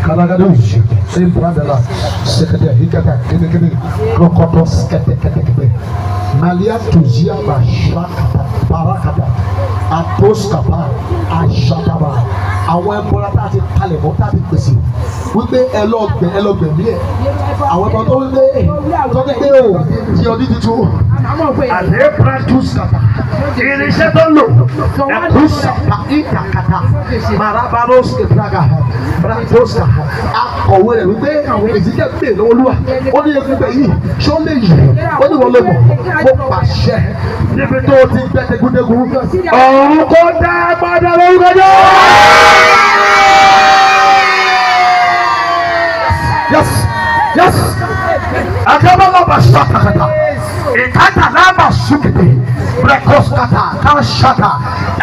Kalagadush, same brother, secretary, Hikata, Kennedy, Krokotos, Kete, Malia Tuzia, Bashakata, Parakata, Atoskapa, Ashataba, àwọn ẹ̀bọ̀ra tá a ti palẹ̀ mọ́ tá a ti pèsè wípé ẹlọ́gbẹ̀ mi ẹ̀ àwọn ẹ̀bọ̀ra tó ń gbé o di ọdún tuntun àlẹ́ praduskata irinṣẹ́ tó ń lò ẹ̀kúsàpá ìkàkàtà marabaros ìpraga praduska akọ̀wé rẹ̀ wípé èzíkẹ́ pè lọ́wọ́ olúwa ó ní ẹgbẹ́ yìí ṣó lè yìí ó ní wọ́n lè mọ̀ mo pàṣẹ níbi tó ti gbẹ́ tegúdégún ọ̀run kó dá padà lórúkọ jẹ́. Yes. Akabala bashatakata. Ikata lama sukete. Brekoskata, kanshata.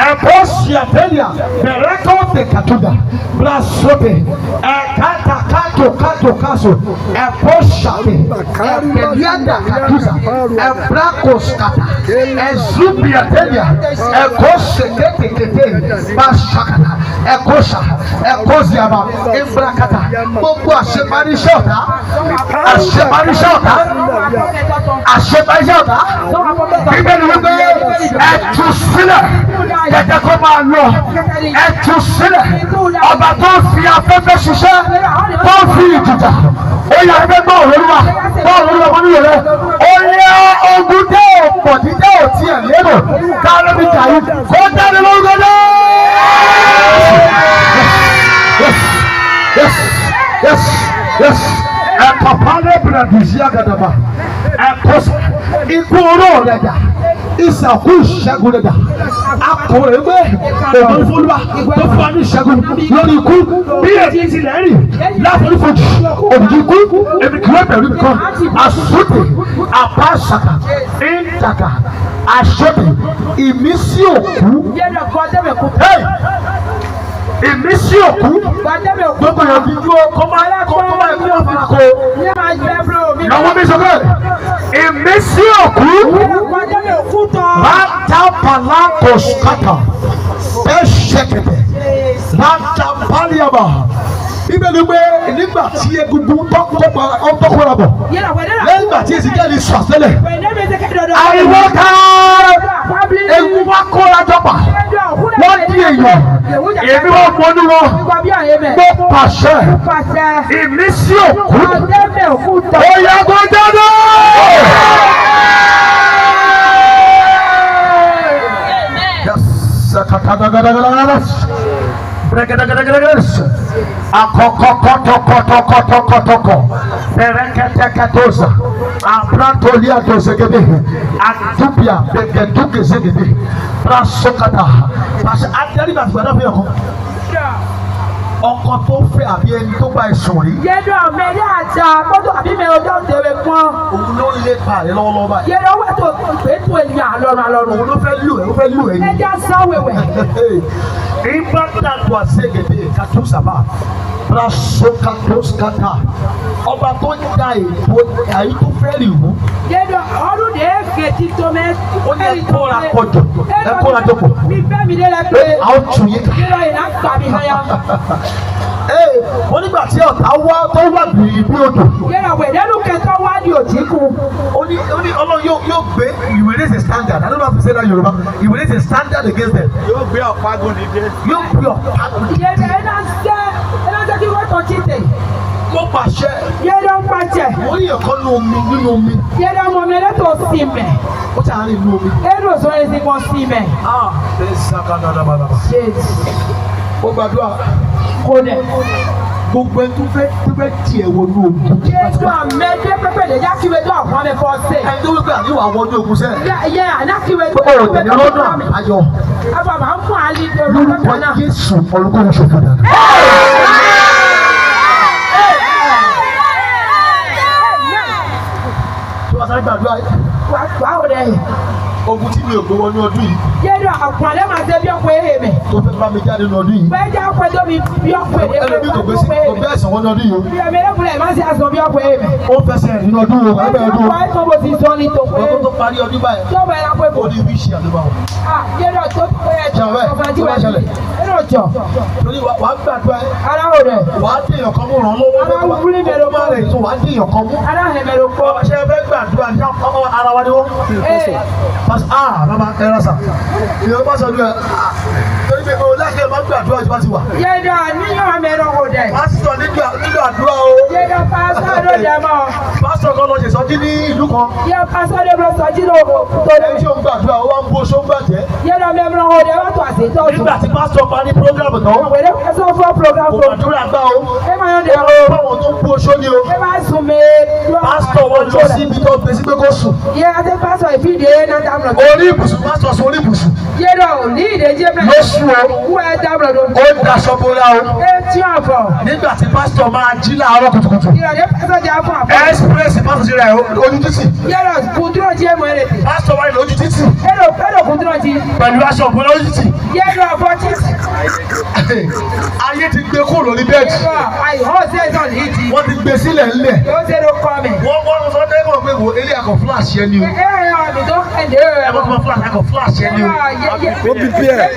Ebosia telia. Bereko te katuda. Brasote. Ekata kato kaso. Eboshate. Ebelianda katuza. Ebrakoskata. Ezubia telia. Ekosekete kete. Bashakata. Ekosha. Ekoziaba. Ebrakata. Gbogbo àṣeparíṣẹ́ ọ̀tá. Bíbélì wípé ẹ̀tù sílẹ̀ kẹ̀kẹ́ kó máa lọ ẹ̀tù sílẹ̀ ọba tó fi afẹ́fẹ́ ṣiṣẹ́ tó fi ìjìjà ó yà ẹgbẹ́ gbọ́ òwúrọ̀ wọn nílò rẹ̀ ó yẹ ogun tẹ́ ò pọ̀ dídẹ́ ò tiẹ̀ lérò káàlọ́ bí kàyí kó dáná lórúkọ náà. Yes. Papa bradizia gadaba. Ikú oró rẹ̀ dà. Ìsàkú ìṣẹ́gun rẹ̀ dà. Akọ̀wé gbé ògùn ìfọlúwa tó fún wa ní ìṣẹ́gun lórí ikú. Bí èdè ti lẹ̀ rìn láforífojì òdìdí ikú èmi kìí bẹ̀rù nìkan. Àsótè, àpáṣàkà, ìntàkà, àṣọ́tè, ìmísí òkú. Ìmísí òkú gbogbo yẹn fi dúró kọ́má ẹ̀kọ́ kó. Ìnáwó mi sọ bẹ́ẹ̀. Ìmísí òkú bàtà pàlákòs kàtà bẹ́ẹ̀ ṣẹ̀kẹ̀tẹ̀ bàtà pàlíàbà. Bíbélì pé nígbà tí egungun tọ́kọ̀ra bọ̀ lẹ́yìn tí èsì kẹ́lí sọ àṣẹlẹ̀ àìwọ́ ká egun wá kóra jọpa wọ́n di èèyàn èmi wọ́n mọ́nú wọn mo pàṣẹ ìmísí òkú ó yẹ kó jáde. Akokokotokotokotokotoko bereketeketoza abrantolia dozegede adubia begeduke zegede brasokata parce ateri ba gbada fi ọkọ tó fẹ́ àbí ẹni tó bá ẹ̀sùn rí. Yẹ́dọ̀ mẹ́rin àjà kótó àbí mẹ́rin ọjọ́ tẹ̀wé pọ́n. Òun ló ń lé pa rẹ lọ́wọ́lọ́wọ́ báyìí. Yẹ́dọ̀ wà tó ètò ènìyàn àlọ́run. Òun ló fẹ́ lù ẹ́, ó fẹ́ lù ẹ́ ni. Ẹja sán wẹ̀wẹ̀. Ìbátan tó àṣegèdè kàtúnṣàbà brasokatoskata ọba tó ń da èèpo àyí tó fẹ́ rí wú. Yẹ́dọ̀ ọdún ní èké títọ́ mẹ́. Ó ní ẹ̀kọ́ra pọ̀jù ẹ̀kọ́ra jókòó. Mi fẹ́ mi dé lẹ́pẹ́. Àwọn tún yín. Yẹ́dọ̀ yìí náà gbà mí náà. Wọ́n nígbà tí ọ̀tá wá tó wà bí odò. Yẹ́dọ̀ wẹ̀dẹ́nu kẹtọ́ wá ní òjìkú. Ó ní Ọlọ́run yóò gbé ìwé ní ṣe standard. I don't know how to say that Yorùbá. Ìwé ní ṣe standard against them. Yóò gbé ọ̀págùn nídé. Yóò gbé ọ̀págùn nídé. Yẹ́dọ̀ ẹ̀ náà ṣe kí wọ́n tọ́ títẹ̀. Mo pàṣẹ. Yẹ́dọ̀ pàṣẹ. Wọ́n yẹ kọ́ nínú omi. Yẹ́dọ̀ ọmọ mi lẹ́tọ̀ sí mẹ́. Ó ti àárín inú omi. Ẹ̀rù sọ̀rọ̀ ẹ̀sìn kan sí mẹ́. Bẹ́ẹ̀ sàkánná dábàdàbà. Ó gbàdúrà. Kò dẹ̀. Gbogbo ẹni tó fẹ́ tiẹ̀ wọnú ogun. Jésù àmẹ́jẹ́ pẹ́pẹ́ lè já kíwé tó àwọn ọmọ ẹ̀fọ́ ṣe. Ẹni tó wípé àníwò àwọn ọdún ogun sẹ́ẹ̀. Yẹ ànákíwé tó àwọn ọmọ ẹ̀fọ́ ṣe. Ayọ̀. Àbàbà ń fún àlè ìdèrò lọ́kàn náà. Jésù olùkọ́ ṣòfò dànù. Tí wọ́n sáré gbàdúrà yìí. Wà á wò dẹ̀ yìí. ogun tí mi ò gbé wọnú ọdún yìí. Yẹ́dọ̀ àkùnrin máa ṣe bí ọkọ̀ èhè mẹ́. Tó fẹ́ bá mi jáde nínú ọdún yìí. Bẹ́ẹ̀ jẹ́ ọkọ̀ tó mi bí ọkọ̀ èhè mẹ́. Ẹlẹ́bí kò gbé ẹ̀sán wọnú ọdún yìí. Bí ẹ̀mí ẹlẹ́kùnrin máa ṣe àṣọ bí ọkọ̀ èhè mẹ́. Ó fẹsẹ̀ nínú ọdún wo, ẹgbẹ́ ọdún. Wọ́n tó bó ti sọ ní tó pé. Ọdún tó parí ọdún báyìí. Tó bá yẹra pé bò. Ó ní wíṣì àdúrà wọn. Yẹ́dọ̀ tó pé ẹ̀jọ̀ Jàwẹ́, jọ. Torí wàá gbàdúrà ẹ̀. Ara ò rẹ̀. Wàá dèèyàn kan mú ràn lọ́wọ́. Ara wúlí mẹ́rin máa rẹ̀ tó wàá dèèyàn kan mú. Ara hẹ̀ mẹ́rin kọ́. Ṣé ẹ fẹ́ gbàdúrà ní ọmọ ara wa ni wọ́n? Bàbá ẹ rà sà. Ìyẹn bá sọ ọdún ẹ̀. Torí pé o lákẹ́ máa gbàdúrà tí wọ́n ti wà. Yẹ́dọ̀ níyàn mẹ́rin kò dẹ̀. Pásítọ̀ nílò àdúrà o. Yẹ́dọ̀ pásítọ̀ ló dẹ̀ mọ́. Pásítọ̀ kan lọ ṣèṣọ́jí ní ìlú kan. Yẹ́ pásítọ̀ lè lọ sọ́jí ló Ẹni tí ó ń gbàdúrà ó wá ń bó ṣó ń bàjẹ́. Yẹ́dọ̀ mẹ́rin kò dẹ̀ wọ́n tó àṣetọ́ ọ̀tún. Nígbà tí pásítọ̀ parí prógrámù tán. Wẹ̀rẹ̀ pásítọ̀ fún program Kò gbàdúrà gbá o. Ẹ máa yọ̀ dẹ̀ o. Báwọn tó ń bó ṣó ni o. Ẹ máa sùn mí. Pásítọ̀ wọn lọ sí ibi tó gbé sí pé kó sùn. Yẹ́ adé pásítọ̀ ìfìdí náà dábìlọ̀. Orí ibùsùn pásítọ̀ sọ orí ibùsùn. Yẹ́dọ̀ ní ìdèjì mẹ́rin. Ló sùn o. Wú ẹ dábìlọ̀ tó. Ó daṣọ bóra o. Ẹ tí ò fọ̀. Nígbà tí pásítọ̀ máa jí láàárọ̀ kùtùkùtù. Ìrọ̀lẹ́ pásítọ̀ jẹ́ fún àpò. Ẹ́sìpírẹ́sì pásítọ̀ ti rẹ̀ ojú títì. Yẹ́dọ̀ kùdúrọ̀ jí ẹ̀mọ́ ẹ̀rẹ̀ tì. Pásítọ̀ wáyé lójú títì. Ẹ̀dọ̀ kùdúrọ̀ jí. Pẹ̀lú aṣọ ògbóná lójú títì. Yẹ́dọ̀ bọ́tí. Ayé ti gbé kúrò lórí bẹ́ẹ̀dì. Àìhọ́ ṣe é sọ̀rọ̀ yìí ti. Wọ́n ti gbé sílẹ̀ ńlẹ̀. Yóò ṣe ló kọ́ mi. Wọ́n sọ dẹ́gbọ̀n pé wo eré akọ̀ fúláṣì ẹni o. Mi tó kẹ́ndé rẹ̀. Ẹ bọ́ tó máa fúláṣì akọ̀ fúláṣì ẹni o. Ó bí bí ẹ̀.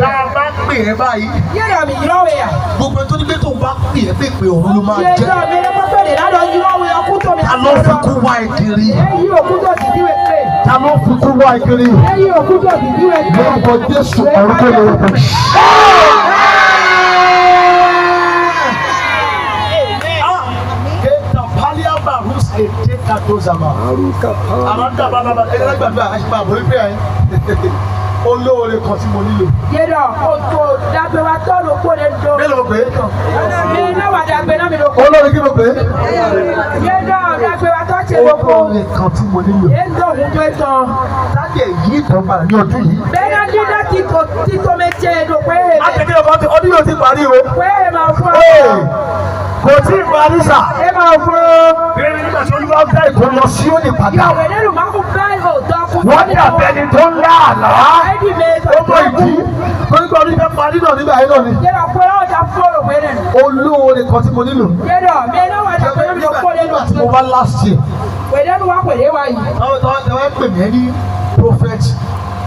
Tá a bá pè é báyìí. Yẹ́dọ̀ mi yọ̀wé yà. Gbogbo ẹni tó ní pé tó bá pè é pé òun ló máa jẹ́. Yẹ́dọ̀ mi ní pọ́pẹ́ lè ládọ̀ yọ̀wé ọkú tó mi. Ta ló fi kú wá ìkiri? Ẹ̀yí òkú tó ti díwẹ̀ pé. Ta ló fi kú wá ìkiri? Ẹ̀yí òkú tó ti díwẹ̀ pé. Lórúkọ Jésù ọ̀run kò lè wọ̀. Olóore kan tí mo nílò. Yẹ́dọ̀ oṣù dàgbé wa tọ́lù kó lè do. Mélòó pé? Mi náà wà dàgbé náà mi ló kó. Olóore kí ló pé? Yẹ́dọ̀ dàgbé wa tọ́ ṣe lóko. Olóore kan tí mo nílò. Yẹ́dọ̀ òun tó tán. Láti èyí ìtàn padà ní ọdún yìí. Bẹ́ẹ̀ni dídá títọ́ méje ló pé. Àtẹ̀kẹ́ ọkọ ọdún yóò ti parí o. Pé ẹ máa fún ọ. Kò tí ì parí sà. Ẹ máa fún ọ. Bẹ́ẹ̀ni nígbà tí olúwa dá ìkó lọ sí òní padà. Ìyàwó ẹlẹ́rù máa kún báyìí òótọ́ kún. Wọ́n ní àbẹ́ni tó ń lá àlá. Ẹ̀dì méjì. Ó bọ̀ ìdí. Torí pé ọdún fẹ́ parí náà nígbà yìí náà ni. Yẹ́dọ̀ pé ọjà fọ́ọ̀rọ̀ pé rẹ̀. Olóore kan tí mo nílò. Yẹ́dọ̀ mi náà wà dàgbé náà mi ló kó lé lọ. Nígbà tí mo wá last year. Pèlè nu wa pèlè wa yìí. Àwọn pè mí ní prophet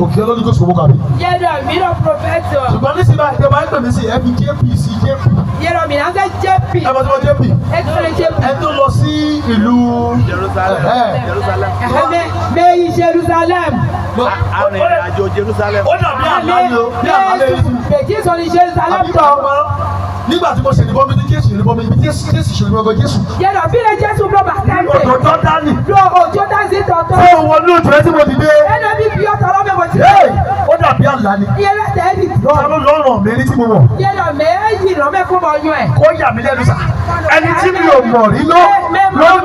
òkè holyghostkoboko àbí. Yẹ́dọ̀ mi náà professor. Ṣùgbọ́n ní sinmi àti ẹ̀ máa ń pè mí sí ẹbí JP sí JP. Yẹ́dọ̀ mi náà fẹ́ JP. Ẹ bá tí wọ́n JP. Excellent JP. Ẹ tó lọ sí ìlú Jerusalem. Mẹ́yì Jerusalem. Arìnrìn-àjò Jerusalem. Ó dàbí àlá ni o, bí àlá lè rí. Bèjì sọ ní Jerusalem tọ̀. Nígbà tí mo ṣe ìbọn mi ní Jésù ìbọn mi ní Jésù ṣe ìbọn mi Jésù. Yẹ́dọ̀ bí lè Jésù ló bá tẹ́lẹ̀. Òjò Jọ́dánì. Lọ òjò dáńsì tọ̀tọ̀. Ṣé òun wọnú òjò ẹ tí mo dìde? Ẹ̀dọ̀ bí fi ọ̀tọ̀ lọ́mọ ìwọ̀n ti. Ó dàbí àlá ni. Yẹ́dọ̀ tẹ̀ ẹ́ di Ta tọ̀. ló lọ́rọ̀ mi ní tí mo wọ̀? Yẹ́dọ̀ mẹ́yì lọ́mẹ́kún mọ̀ yún ẹ̀. Kó yà mí lẹ́nu sà. Ẹni tí mi ò mọ̀ rí ló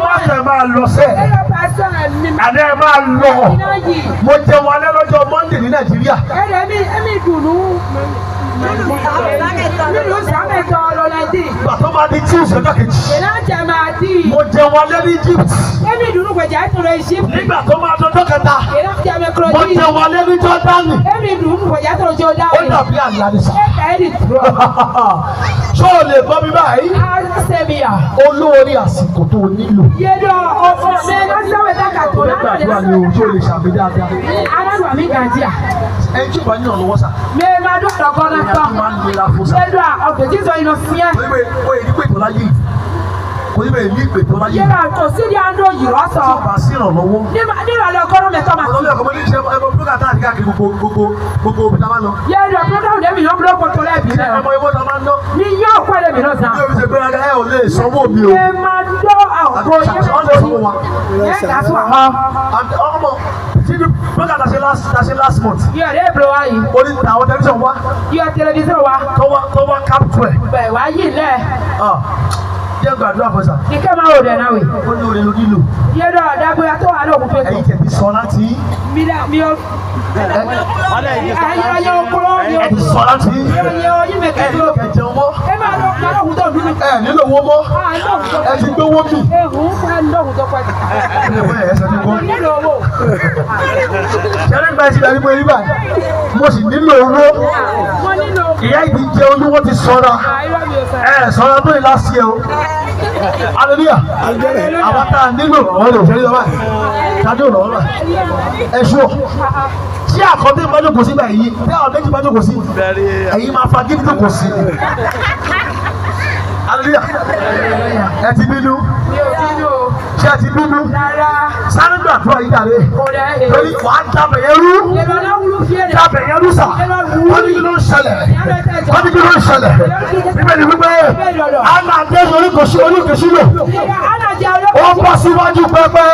má fẹ́ máa lọ sẹ́. Yẹ́dọ̀ pásítọ̀ mi. Àná ẹ máa lọ. Iná yìí. Mo jẹun alẹ́ lọ́jọ́ Monday ní Nàìjíríà. Ẹ̀dọ̀ mi dùnú. Mi lù sàmẹ̀tọ̀ ọlọ́lẹ́dì. Ìgbà tó máa di Tuesday ọjọ́ kejì. Ìlànà máa dì. Mo jẹun alẹ́ ní Egypt. Èmi dùnú gbèjà ìtura Egypt. Nígbà tó máa dọjọ́ kẹta. Ìlànà mi kúrò Mo yìí. jẹun alẹ́ ní Jọ́dánì. Èmi dùnú gbèjà ìtura Ó Jọ́dánì. dàbí àlá ni sà. Ẹ̀dì tùrọ̀. Ṣé o lè gbọ́ mi báyìí? Àṣẹ̀mìyà. Olórí àsìkò tó o nílò. Yẹ́dọ̀ ọ̀fọ̀ mi lọ́sọ̀wé dákàtò Ó lè gbàdúrà ni o, ṣé o lè ṣàmì dáadáa? Alágbà mi gàdíà. Ẹni tí ò bá ní ìrànlọ́wọ́ sà. Mi máa dọ̀dọ̀ kọ́nà tán. Máa ń nira fún sà. Yẹ́dọ̀ ọ̀gbẹ̀ jíjọ iná fíẹ́. Kò ní bẹ́ẹ̀ ní pé ìtọ́lá yìí. Kò ní bẹ́ẹ̀ ní ìpè tó láyé. Yẹ́dọ̀ kò sí ní àndó yìí rọ́sọ̀. Tí o bá sí ìrànlọ́wọ́. Nílò ọgọ́rùn-ún mẹ́tọ́ máa. Ọlọ́lẹ́ ọkọ̀ mo ní ṣe ẹbọ búrúkà tá àti káàkiri gbogbo òbí tá a máa ń lọ. Yẹ́dọ̀ program dẹ́mi ló ń búrọ́ kọ́tọ́ lẹ́bi náà. Ẹmọ ìwọ tá a máa ń lọ. Ní yóò kọ́ ẹ̀dẹ̀mí náà sàn. Bí o ṣe gbéraga ẹ ò lè sanwó mi o. Ẹ máa dọ́ àgọ́ yẹn Ṣàṣà ọ̀lẹ́ sanwó wa. Ẹ kà sọ àwọn. Ọmọ tí búrúkà tá a ṣe last month. Yóò dé ìbúrò wa yìí. Orí àwọn tẹlifíṣàn wa. Yóò tẹlifíṣàn wa. Tó wá capture ẹ̀. Bẹ̀ wá yìí lẹ̀. Jẹ́ gbàdúrà fún sà. Kíkẹ́ máa wò dẹ̀ náà wì. Ó ní orin lórí lò. Yẹ́dọ̀ àdágbéra tó wà lóògùn tó tó. Ẹ̀yin tẹ̀ ti sọ láti. Mi ò. Ayé okòrò ni o. Ẹ ti sọ láti. Ayé oyin mẹ́kẹ́ tó. Kẹ̀jẹ̀ owó. Ẹ máa lọ lọ́hùn tó dúró. Ẹ nílò owó mọ́. Ẹ ti gbówó mi. Ehun fún ẹ lọ́hùn tó pẹ́. Ẹ nílò owó. Nílò owó. ṣẹlẹ̀ gba ẹsẹ̀ ìdánimọ̀ yìí báyìí mo sì nílò owó ìyá ìdí jẹ olúwo ti sọ́ra sọ́ra tó yẹ lásì ẹ o hallelujah àwọn tá a nílò ọ̀rọ̀ lè fẹ́ lọ́wọ́ ṣáájú ọ̀rọ̀ rẹ̀ ẹ ṣọ́ tí àkọ́tẹ́ ìbájú kò sí báyìí tí àwọn méjì bájú kò sí ẹ̀yin máa fa gidi tó kò sí hallelujah ẹ ti bínú ṣé ẹ ti bínú sáré gbàdúrà yìí dàrẹ́ torí wàá dábẹ̀ yẹn rú dábẹ̀ yẹn rú sà wọ́n ní kí ló ń ṣẹlẹ̀ wọ́n ní kí ló ń ṣẹlẹ̀ bíbélì wípé àná dé oríkèsí lò ó bọ́ síwájú pẹpẹ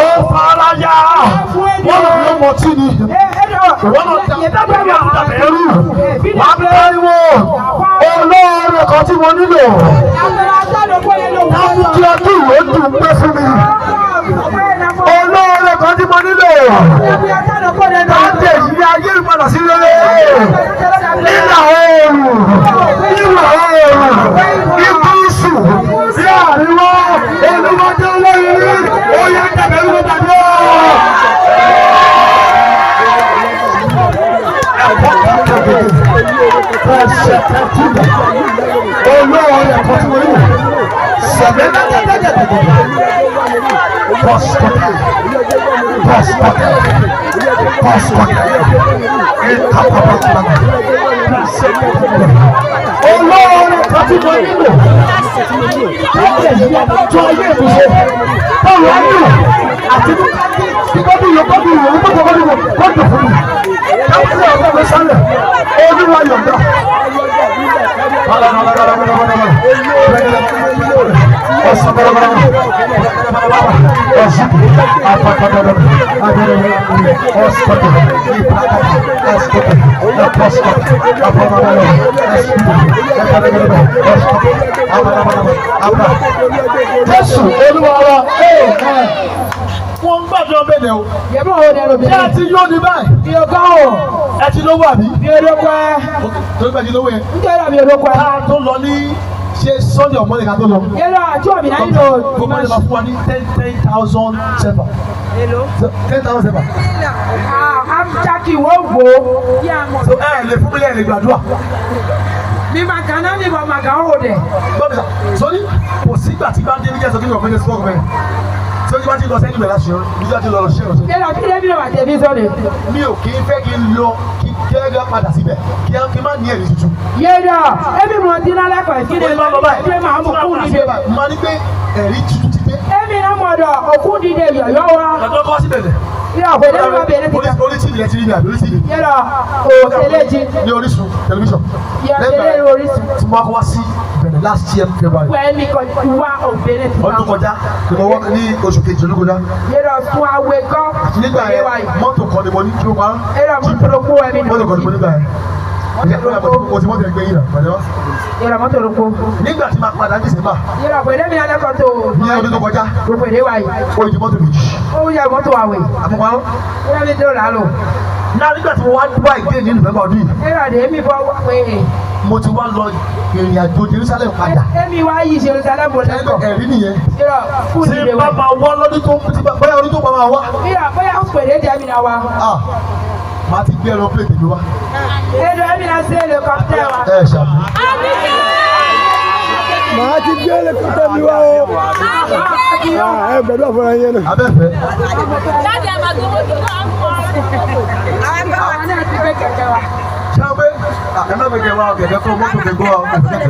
ó fara ya wọ́n lọ ló mọ̀ tí ni wọ́n lọ dábẹ̀ yẹn rú wàá pariwo olóore kan tí mo nílò láti ọdún yóò dùn pé fún mi olóore kan tí mo nílò láti èyí ayé ìpadà sí rere nílà oòrùn níwà oòrùn ní gúúsù sí àríwá olúwájú olóyìn ó yẹ kẹ̀kẹ́ ló dàbí ọ́. olóore kan tí mo nílò sẹ̀mẹ́ olóore kan tí mo nílò láti èyí àtúntò ayé ìbùsọ̀ báwo á nílò àti kíkọ́bí yòókọ́bí ìwòrán tó kọ́kọ́ nílò kọ́ńtò fún mi káwọn ọ̀gá mi sálẹ̀ olúwa yọ̀ǹda. Jésù olúwa wa wọ́n ń gbàdúrà bẹ́ẹ̀ o. Yẹ́bọ̀ wo ni ẹ̀rọ bẹ̀rẹ̀? Ṣé ẹ ti yóò ní báyìí? Mi ò gbọ́ o. Ẹ ti lówó àbí? Mi ò dókòó ẹ. Torí pé ẹ ti lówó yẹn. Nítorí àmì ò dókòó ẹ. Ká tó lọ ní ṣé Sunday ọ̀mọ́lẹ̀ ká tó lọ. Yẹ́lọ àjọ mi náà nílò. Gbogbo ẹ̀ máa fún wa ní 10,000 sefa. Èlò. 10,000 sefa. Àmújákì wọ́n wò ó. So ẹ lè fún mi lẹ́yìn lè gbàdúrà. Mi máa kàn náà ní ìbọn máa kàn ó dẹ̀. Gbọ́dọ̀ sọ́ni kò sígbà tí bá dé ní jẹ́sọ̀ kí ni ọ̀fẹ́ ní sọ́ọ̀kù bẹ́ẹ̀. Tí ó ti bá ti lọ sẹ́yìn bẹ̀rẹ̀ láti ṣe bí ó ti lọ ṣe ọ̀ṣẹ́. Yẹ́lọ kí lébí lọ wà tẹ̀bí sọ́dẹ̀. Mi ò kí ń fẹ́ kí n lọ kí kẹ́gẹ́ padà síbẹ̀ kí n má ní ẹ̀rí tuntun. Yẹ́lọ ẹbí mo ti náà lẹ́kọ̀ọ́ sí ni máa mú kú nílé. Mo ní pé ẹ̀rí tuntun ti dé. Ẹbí náà mọ̀ dọ̀ òkú dídé yọ̀yọ́ wa. Lọ́dọ́ kọ́ sí bẹ̀rẹ̀. Yẹ́lọ òkèlè ló bá bẹ̀rẹ̀ ti ká. Orí TV ẹ̀ ti rí ní àbí orí TV. Yẹ́lọ òkèlè jí. Ní Orísun tẹlifíṣàn. Yẹ́lọ Orísun. Tí mo wá sí bẹ̀rẹ̀ last year February. Wẹ́ẹ̀mí kan wá òbẹ̀rẹ̀ ti ká. Ọdún kọjá ni mo wá ní oṣù kejì ọdún kọjá. Yẹ́lọ fún awé gan. Nígbà yẹn mọ́tò kan ni mo ní kí o máa. Yẹ́lọ mọ́tò ló kó ẹ̀mí mọ́tò kan ni mo nígbà yẹn. Mo ti mọ́tò ẹgbẹ́ yìí rà pẹ̀lú wa. Yẹ́lọ mọ́tò ló kó. Nígbà tí máa padà ní December. Yẹ́lọ pẹ̀lú ẹ̀mí alẹ́kọ̀ọ́ tó. Ní ọdún tó kọjá. Gbogbo èdè wa yìí. Ó di mọ́tò méjì. Ó yẹ mọ́tò àwẹ̀. Àpapọ̀ Yẹ́lọ mi dúró lálọ́. náà nígbà tí mo wá Dubai again ní November ọdún yìí. Yẹ́lọ dé mi bọ́ pé. Mo ti wá lọ ìrìn àjò Jerusalem padà. Ẹ̀mí wá yí Jerusalem bọ̀ lẹ́kọ̀ọ́. Ẹ̀rí nìyẹn. Yẹ́lọ fún ìdílé Tí wa. bá máa wá lọ́dún tó bóyá ọdún tó bá máa wá. Yẹ́lọ bóyá ó pèlè jẹ́ mi náà wa. Màá ti gbé ẹran plate mi wá. Yẹ́lọ ẹ̀mí náà sí èlé kọ́pítẹ́ wa. Ẹ ṣàmì. Màá ti gbé ẹlẹ́kọ̀tà mi wá o. Ẹ gbẹ̀dọ̀ fún ẹyẹ náà. Abẹ́fẹ́. Jáde àmàgbọ́n tó bá ń kọ́. Àwọn náà ti gbé kẹ̀kẹ́ wa. Ṣé o pé ẹ má gbẹ̀gẹ̀ wa ọ̀gẹ̀dẹ̀ fún mọ́tò gbẹ̀gbọ́ wa ọ̀gẹ̀dẹ̀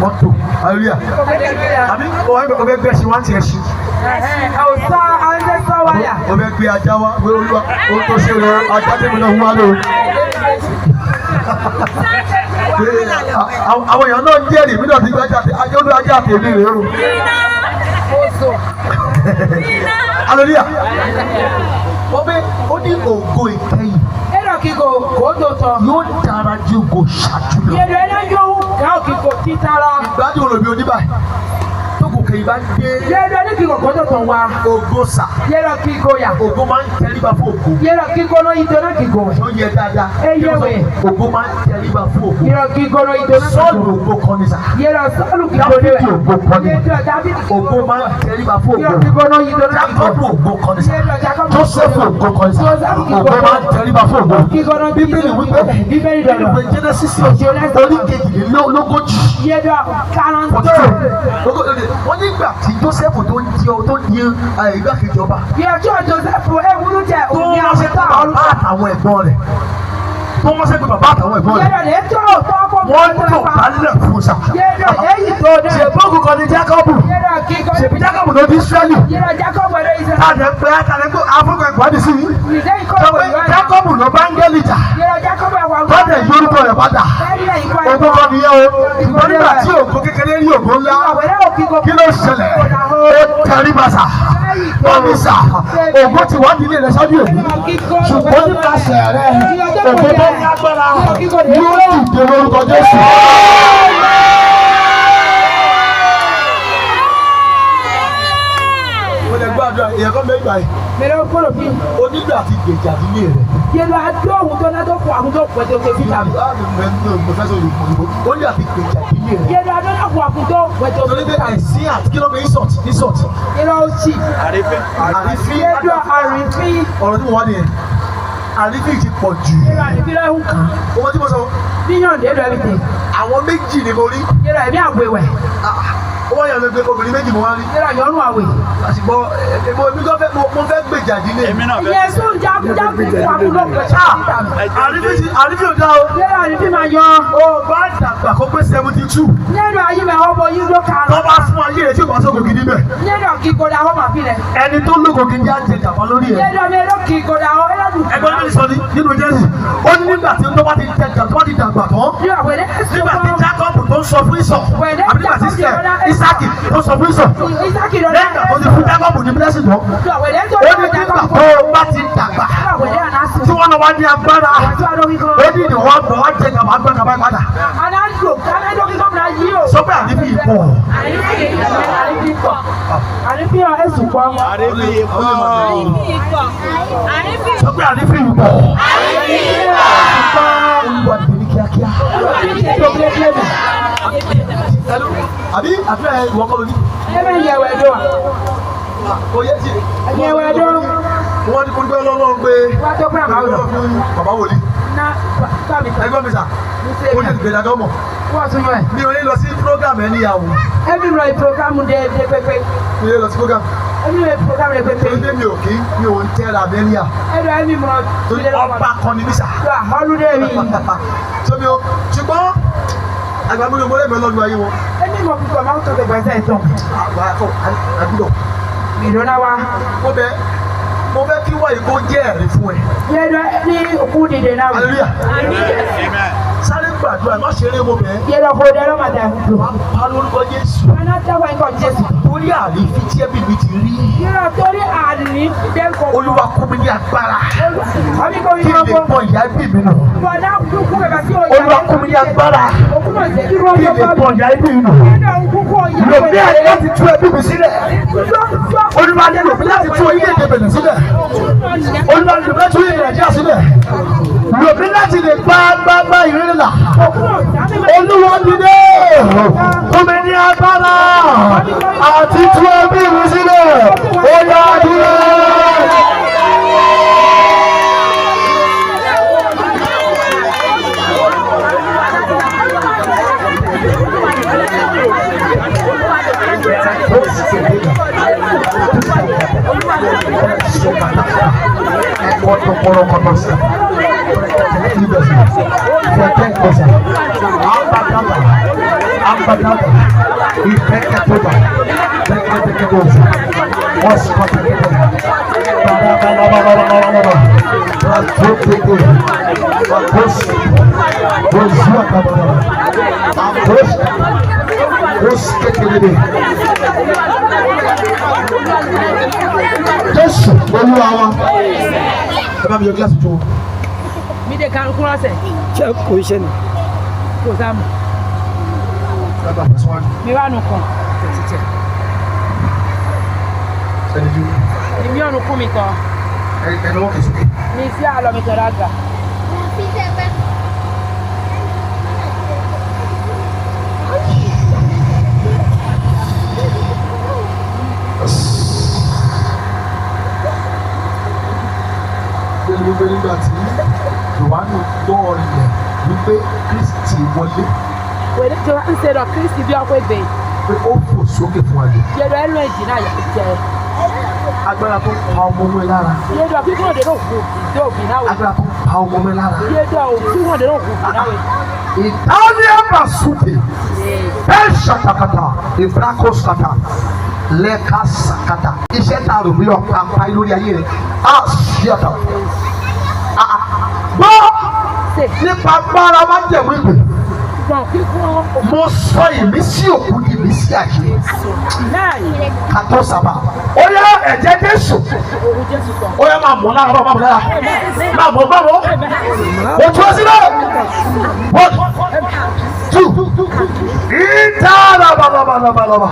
mọ́tò hallelujah. Àbí ọbẹ̀ gbẹ̀ ṣe wá ti ẹ̀ ṣí. Ọ̀sán ọ̀sẹ̀ sọ wáyà. Ọbẹ̀ gbé ajá wa gbé olúwa ó tó ṣe lọ ajá tẹ̀mí náà wá lò. Àwọn èèyàn náà ń jẹ́rìí mí náà ti gbé ajá àti èmi rèé o. Hallelujah. Wọ́n bẹ ó ní ògo ìkẹyìn. Ẹ̀rọ kíkó kò tó tọ̀. Yóò dára ju ògo ṣáájú lọ. Yẹ̀dọ̀ ẹ̀rọ yóò ká òkìkò títara. Ìgbádùn olóbi oníbà tó kò òkè ìbá dé. Yẹ́dọ̀ ní kíkọ̀ kọ́tọ̀ tán wá. Ògo sà. Yẹ́dọ̀ kíkọ̀ yà. Ògo máa ń tẹríba fún ògo. Yẹ́dọ̀ kíkọ̀ náà yìí tó náà kíkọ̀ wẹ̀. Ó yẹ dáadáa. Ẹ yẹ wẹ̀. Ògo máa ń tẹríba fún ògo. Yẹ́dọ̀ kíkọ̀ náà yìí tó náà kíkọ̀. Sọ́ọ̀lù ògo kan ní sà. Yẹ́dọ̀ sọ́ọ̀lù kíkọ̀ ní wẹ̀. Ògo kan ní. Yẹ́dọ̀ Dáfídì Ògo máa ń tẹríba fún ògo. Yẹ́dọ̀ kíkọ̀ náà yìí tó náà kíkọ̀. Jákọ́bù ògo kan ní sà. Yẹ́dọ̀ Jákọ́bù Jósẹ́fù ògo kan ní sà. Ògo máa ń tẹríba fún ògo. Bíbélì wípé ìwé Jẹ́nẹ́sísì orí kejìlélógójì. Yẹ́dọ̀ káràntó. Wọ́n nígbà tí Jósẹ́fù tó di igbákejì ọba. Yẹ́dọ̀ Jósẹ́fù ewúrú jẹ Tó òní wọ́n ṣe pé bàbá àtàwọn ẹ̀gbọ́n rẹ̀. Tó wọ́n ṣe pé bàbá àtàwọn ẹ̀gbọ́n rẹ̀. Yẹ́dọ̀ lè tó tọ́kọ̀ Wọ́n tó balẹ̀ fún sa. Yẹ́dọ̀ èyí tó dé. Ṣèbóògùn kan ní Jákọ́bù. Yẹ́dọ̀ kíkọ̀. Ṣèbí Jákọ́bù ló bí Ísírẹ́lì. Yẹ́dọ̀ Jákọ́bù ló Ísírẹ́lì. Tàdé afọ́gbà ìpàdé sí i. Ìdé ìkọ̀ Jákọ́bù ló bá ń gẹ́lì jà. Yẹ́dọ̀ Jákọ́bù àwọn ọmọ. Tọ́jà yorùbá rẹ̀ padà. Ògo kan nìyẹn o. Ṣùgbọ́n nígbà tí ògo kékeré rí ògo ńlá. Kí ló ṣẹlẹ̀? Ó tẹrí bàṣà. Bọ́mí sà. Ògo ti wá nílé rẹ̀ sọ́jú èmi. Ṣùgbọ́n nípasẹ̀ rẹ̀ ògo tó ní agbára yóò dìde lórúkọ Jésù. Mo lè gbàdúrà èèyàn kan mẹ́gbà yìí. Mẹ́lẹ́ kúrò bí. Onígbà àti gbèjà nílé rẹ̀. Yẹ́dọ̀ adó òun tó ládó fún àwọn tó pẹ̀tẹ́ òkè fìtà mi. Mo fẹ́ sọ Yorùbá. Onígbà àti gbèjà nílé rẹ̀. Yẹ́dọ̀ adó náà fún àwọn tó pẹ̀tẹ́ òkè Torí pé fìtà mi. àìsí àti kí ló gbé insult. Yẹ́dọ̀ òsì. Àrífín. Yẹ́dọ̀ àrífín. Ọ̀rọ̀ tí mo wá nìyẹn. Àrífín ti pọ̀ jù. Yẹ́dọ̀ àrífín lẹ́hùn kan. Owó tí mo sọ. Níyàn dé lọ́ọ́ ẹ̀mí. Àwọn méjì ni mo rí. Yẹ́dọ̀ ẹ̀mí àgbèwẹ̀. Ó wáyà lọ pé obìnrin méjì mo wá rí. Yẹ́dọ̀ yọ̀nù àwẹ̀. Àsìkò mo fẹ́ gbèjà nílé. Èmi náà fẹ́. Ìyẹn sún jákújákú fún àwọn tó pẹ̀tẹ́ fìtà mi. Àrífín ò dá o. Yẹ́dọ̀ àrífín máa yọ. Ó bá dàgbà kó pé 72. Yẹ́dọ̀ ayé mẹ́ ọmọ yìí ló kà Tó bá fún ayé rẹ̀ tí ò bá sóko gidi bẹ̀. Yẹ́dọ̀ kíkọ́ da ọmọ àfilẹ̀. Ẹni tó lóko gidi á jẹ gàba lórí ẹ̀. Yẹ́dọ̀ mi ló kíkọ́ da ọmọ ẹlẹ́dùn. Ẹgbẹ́ mi sọ ní nínú Jésù. Ó ní nígbà tí tó bá ti dàgbà tán. Nígbà tí Jákọ́bù tó ń sọ fún Ísọ̀. Àbí nígbà tí Ísákì tó sọ fún Ísọ̀. Lẹ́yìn tó ti fún Jákọ́bù ní bílẹ́sì tán. Ó ní nígbà tó bá ti dàgbà. Tí wọ́n lọ wá ní agbára. Ó ní ìdíwọ́ bọ̀ wá jẹ gàba agbára bá padà. Sọ pé àrífín ìpọ̀. Àrífín ẹ̀sùn pọ̀. Sọ pé àrífín ìpọ̀. Olúwa dìde ní kíákíá. Àbí àfẹ́ ìwọ kọ́ lóní. Ẹ̀mẹ̀ ìyẹ̀wẹ̀ dùn. Oyè tí. Ìyẹ̀wẹ̀ dùn. Wọ́n ní kúndé ọlọ́run pé. Wá tó pé àmà ọ̀dọ̀. Bàbá wòlíì. Ẹgbọ́n mi sà. Ó ní ìgbéga gọ́mọ̀. Wọ́n tún yọ ẹ̀. Mi ò ní lọ sí program ẹni ìyàwó. Ẹbí rọ ìprogramu dé pépé. Mi ò ní lọ sí program. Ẹbí rọ ìprogramu dé pépé. Torí pé mi ò ń tẹ́ra mi ẹni à. Ẹbí rọ ẹbí mọ̀. Torí ọba kan ni mí sà. Ọlúdé mi. Tóbi o, ṣùgbọ́n àgbàgbọ́n mi ò mọ́lẹ́mẹ́ lọ́dún ayé wọn. Ẹbí mọ̀ púpọ̀ máa ń tọ́jú gbẹ̀sẹ̀ ìtàn. Àgbùdọ̀. Ìdọ́nà wa. Mo fẹ́ kí wáyé kó jẹ́ ẹ̀rí fún ẹ. Yẹ́dọ̀ ní òkú dìde náà. Hallelujah. Sáré gbàdúrà má ṣeré mo bẹ̀. Yẹ́dọ̀ kò dẹ́ lọ́mọdé àkùkù. Pa lórúkọ Jésù. Wọ́n náà tẹ́wọ́ ẹ̀kọ́ Jésù. Torí àrífín tí ẹbí mi ti rí. Yẹ́dọ̀ torí àdìní dẹ́kọ̀. Olúwa kún mi ní agbára. Àbí kò Kí yín lè ọkọ. pọ̀ ìyá ẹbí mi nù. Bọ̀dá kúkú kẹ̀kẹ́ sí òye. Olúwa kún mi ní agbára. Òkú náà ṣe kí Kí lè pọ̀ ìyá ẹbí mi nù. Yẹ́dọ̀ kúkú ọ̀yà. Lòmí àyè láti tú ẹbí mi sílẹ̀. Olúwa ní lòmí láti tú orílẹ̀-èdè Bẹ̀nẹ̀ sílẹ̀. Olúwa ní lòmí láti tú orílẹ̀-èdè Nàìjíríà sílẹ̀. Lòmí láti lè gbá ìrírí là. Olúwa dìde. Kún mi ní agbára. Àti tú ẹbí mi sílẹ̀. Ó yá dúró. Jésù Olúwa wa. Ẹ bá mi yọ gíláàsì tó. Mi de kan kúrò sẹ̀. Ṣé kò ṣe ni? Kò sáà mọ̀. Ẹ bá mi sọ́wọ́n. Mi wà nù kàn. Ìmí ọ̀nù kún mi tán. Ẹni wọ́n kì í sókè. Mi sí àlọ́ mi tẹ̀lé àgbà. Gbẹ̀gbẹ̀ nígbà tí Jòhánù gbọ́ ilẹ̀ wípé Kristi wọlé. Wèlé tí wọ́n ń ṣe lọ Kristi bí ọkọ̀ ìgbè. Pé ó fò sókè fún ayé. Yẹ́dọ̀ ẹnu ẹ̀jì náà yà jẹ́. Agbára tó pa ọmọ ọmọ ẹ lára. Yẹ́dọ̀ kíkún òde náà kù ìdó òbí náà wẹ̀. Agbára tó pa ọmọ ọmọ ẹ lára. Yẹ́dọ̀ kíkún òde náà kù ìdó náà wẹ̀. Italia Basupe. Peshatakata. Ibrako Sata. Lẹ́ka Sakata. Iṣẹ́ tá a rò bí ọ̀pá apá lórí ayé rẹ̀. A ṣíyàtọ̀. Gbọ́ nípa agbára máa ń jẹ̀wé ìpè. Mo sọ ìmísí òkú di ìmísí àyè. Kàtó sábà. Ó yá ẹ̀jẹ̀ Jésù. Ó yá máa mú lára máa mú lára. Máa mú báwo. Mo tún ọ sílẹ̀. 1, 2. Ìtara bàbàbàbàbà.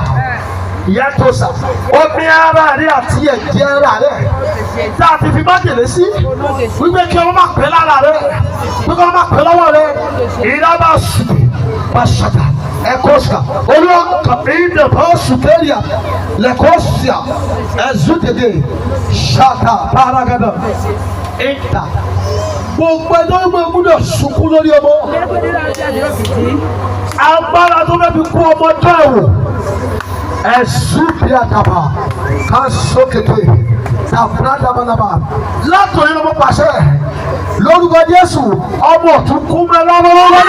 Ìyá tó sà. Omi ara rẹ̀ àti ẹ̀jẹ̀ ara rẹ̀. Tá a ti fi májèlé sí. Wípé kí ọmọ máa pẹ́ lára rẹ̀. Wípé ọmọ máa pẹ́ lọ́wọ́ rẹ̀. Ìdábà sùn. Bashata, Ekoska, Olonka, Inde, Pausuteria, Lekosia, Ezutede, Shata, Paragada, Enta. Gbogbo ẹjọ́ ìgbẹ́ gbúdọ̀ sunkún lórí ọmọ. Agbára tó fẹ́ fi kú ọmọ tó ẹ̀wò. Ẹ̀sùpìàtàbà, Kásókèké, Tàfúrádàbàlàbà. Látòrí ló mú pàṣẹ. Lórúkọ Jésù, ọmọ ọ̀tún kú mẹ́lá lọ́wọ́.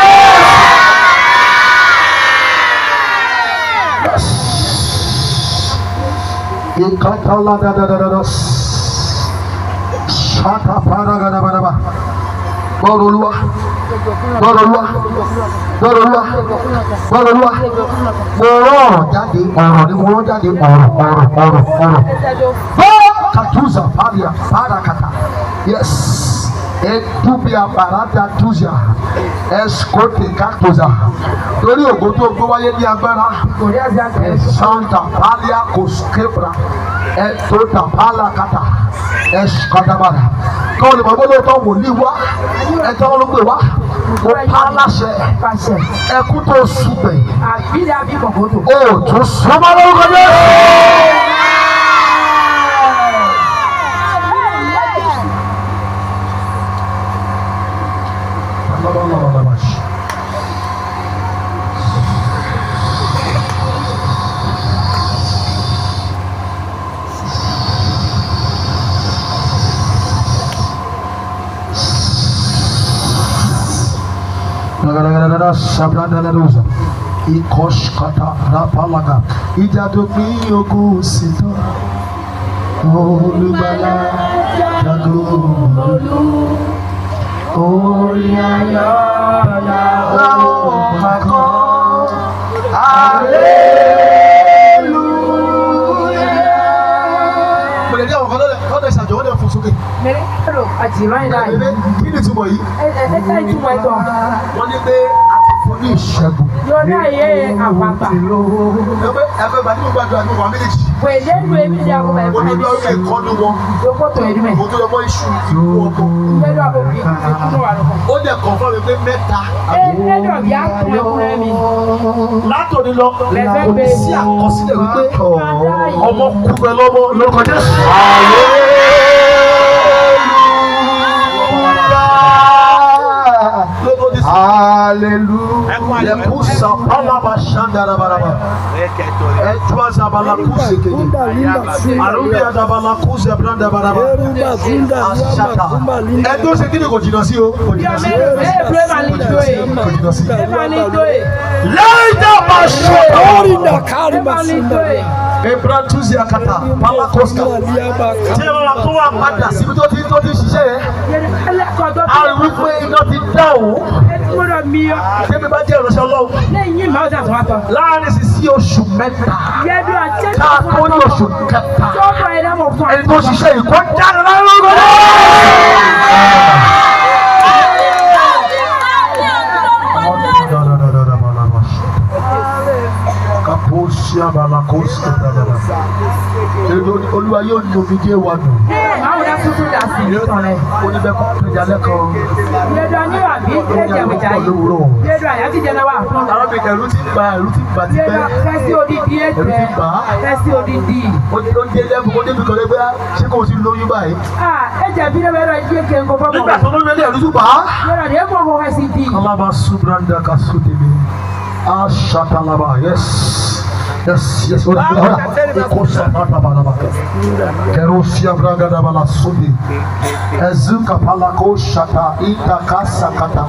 Ikatala da da da da. Shata para ga da ba da ba. Borolua. Borolua. Borolua. Borolua. Boro jáde ọ̀rọ̀ ni mo jáde ọ̀rọ̀. Katuza paria para kata. Yes. Etubia barata tuzia. Escote katuza. Torí ògo tó gbé wáyé ní agbára. Santa palia koskebra. Etota pala kata. Escotabara. Kọ́ọ̀lù bàbá tó wòlíì wá. Ẹjọ́ ló gbé wá. Ó pa láṣẹ. Ẹkú tó súpẹ̀. Ó tún súnmọ́ lórúkọ Jésù. Sabrandalaruza, Ikoshkata, Rapalaga, Ijadomi Ogu Sita, Olubala, Jagolu, Oliayala, Mako, Kí ni túmọ̀ yìí? Wọ́n ní pé a ti fún ní ìṣẹ́gun. Yóò ní àyè àpapà. Ẹgbẹ́ bá nínú gbàdúrà ní wà méjèèjì. Wèlé lu èmi ní àkọ́kọ́ ẹ̀fọ́ Mo ní lọ́rùn ẹ̀kọ́ ní wọn. Yóò tó ẹ̀dùn mẹ́. Mo tó lọ bọ́ iṣu ìlú ọkọ̀. Ìgbẹ́dọ̀ àbòkì ìkúnnú wà lọ́kọ̀. Ó dẹ̀ kàn fún mi pé mẹ́ta. Ẹ̀ẹ́dọ̀ bí a kún ẹkúnrẹ́ mi. Látòní lọ, kò ní sí àkọsílẹ̀ wípé ọmọ kú bẹ lọ́mọ lórúkọ Jésù. Hallelujah. Lekusa palaba shandara baraba. Etwa zabala kuseke. Arubia dabala kuse branda baraba. Ashata. Edo se kini kò jìnnà sí o. Kò jìnnà sí. Leida basho. Orinda kari masunda. Ebrantuzi akata. Palakoska. Tí ẹ bá tó wà padà síbi tó ti ṣiṣẹ́ yẹn. A rí wípé iná ti dá o. Tẹ́mi bá jẹ́ ìránṣẹ́ Ọlọ́run. Láàárín sí oṣù mẹ́ta. Ká tó ní oṣù kẹta. Ẹni tó ṣiṣẹ́ yìí kó jáde lọ́wọ́. ó ṣe abala kó ṣe dáadáa. Olúwa yóò ní omi dé wa nù. Máa wọlé tuntun dà sí ìtàn rẹ̀. Oníbẹ̀ kọ́ péjà lẹ́kọ̀ọ́. Yéèdù àní àbí ẹ̀jẹ̀ wìjà yìí. Yéèdù àyà ti jẹun wà fún. Àwọn mi ẹ̀rù ti bà ti Yéèdù bẹ́. fẹ́sí odidi ẹ̀jẹ̀. Fẹ́sí odidi. Ó dé lẹ́bù ó débi kan lẹ́gbẹ́ ṣé kò sí lóyún báyìí. Ẹ̀jẹ̀ bí lẹ́bẹ̀ẹ́ rẹ̀ yé ké nkó fọ́mọ. Nígbà tó lóyún ẹ̀rù tún bà á. Yéèdù àní ẹ̀kọ́ kó fẹ́ sí di. Kalaba subranda kasudebe. Ashatalaba, yes. Yes. Ekosa balaba. Kerosia braga da bala sudi. Ezuka palako shata ita kasa kata.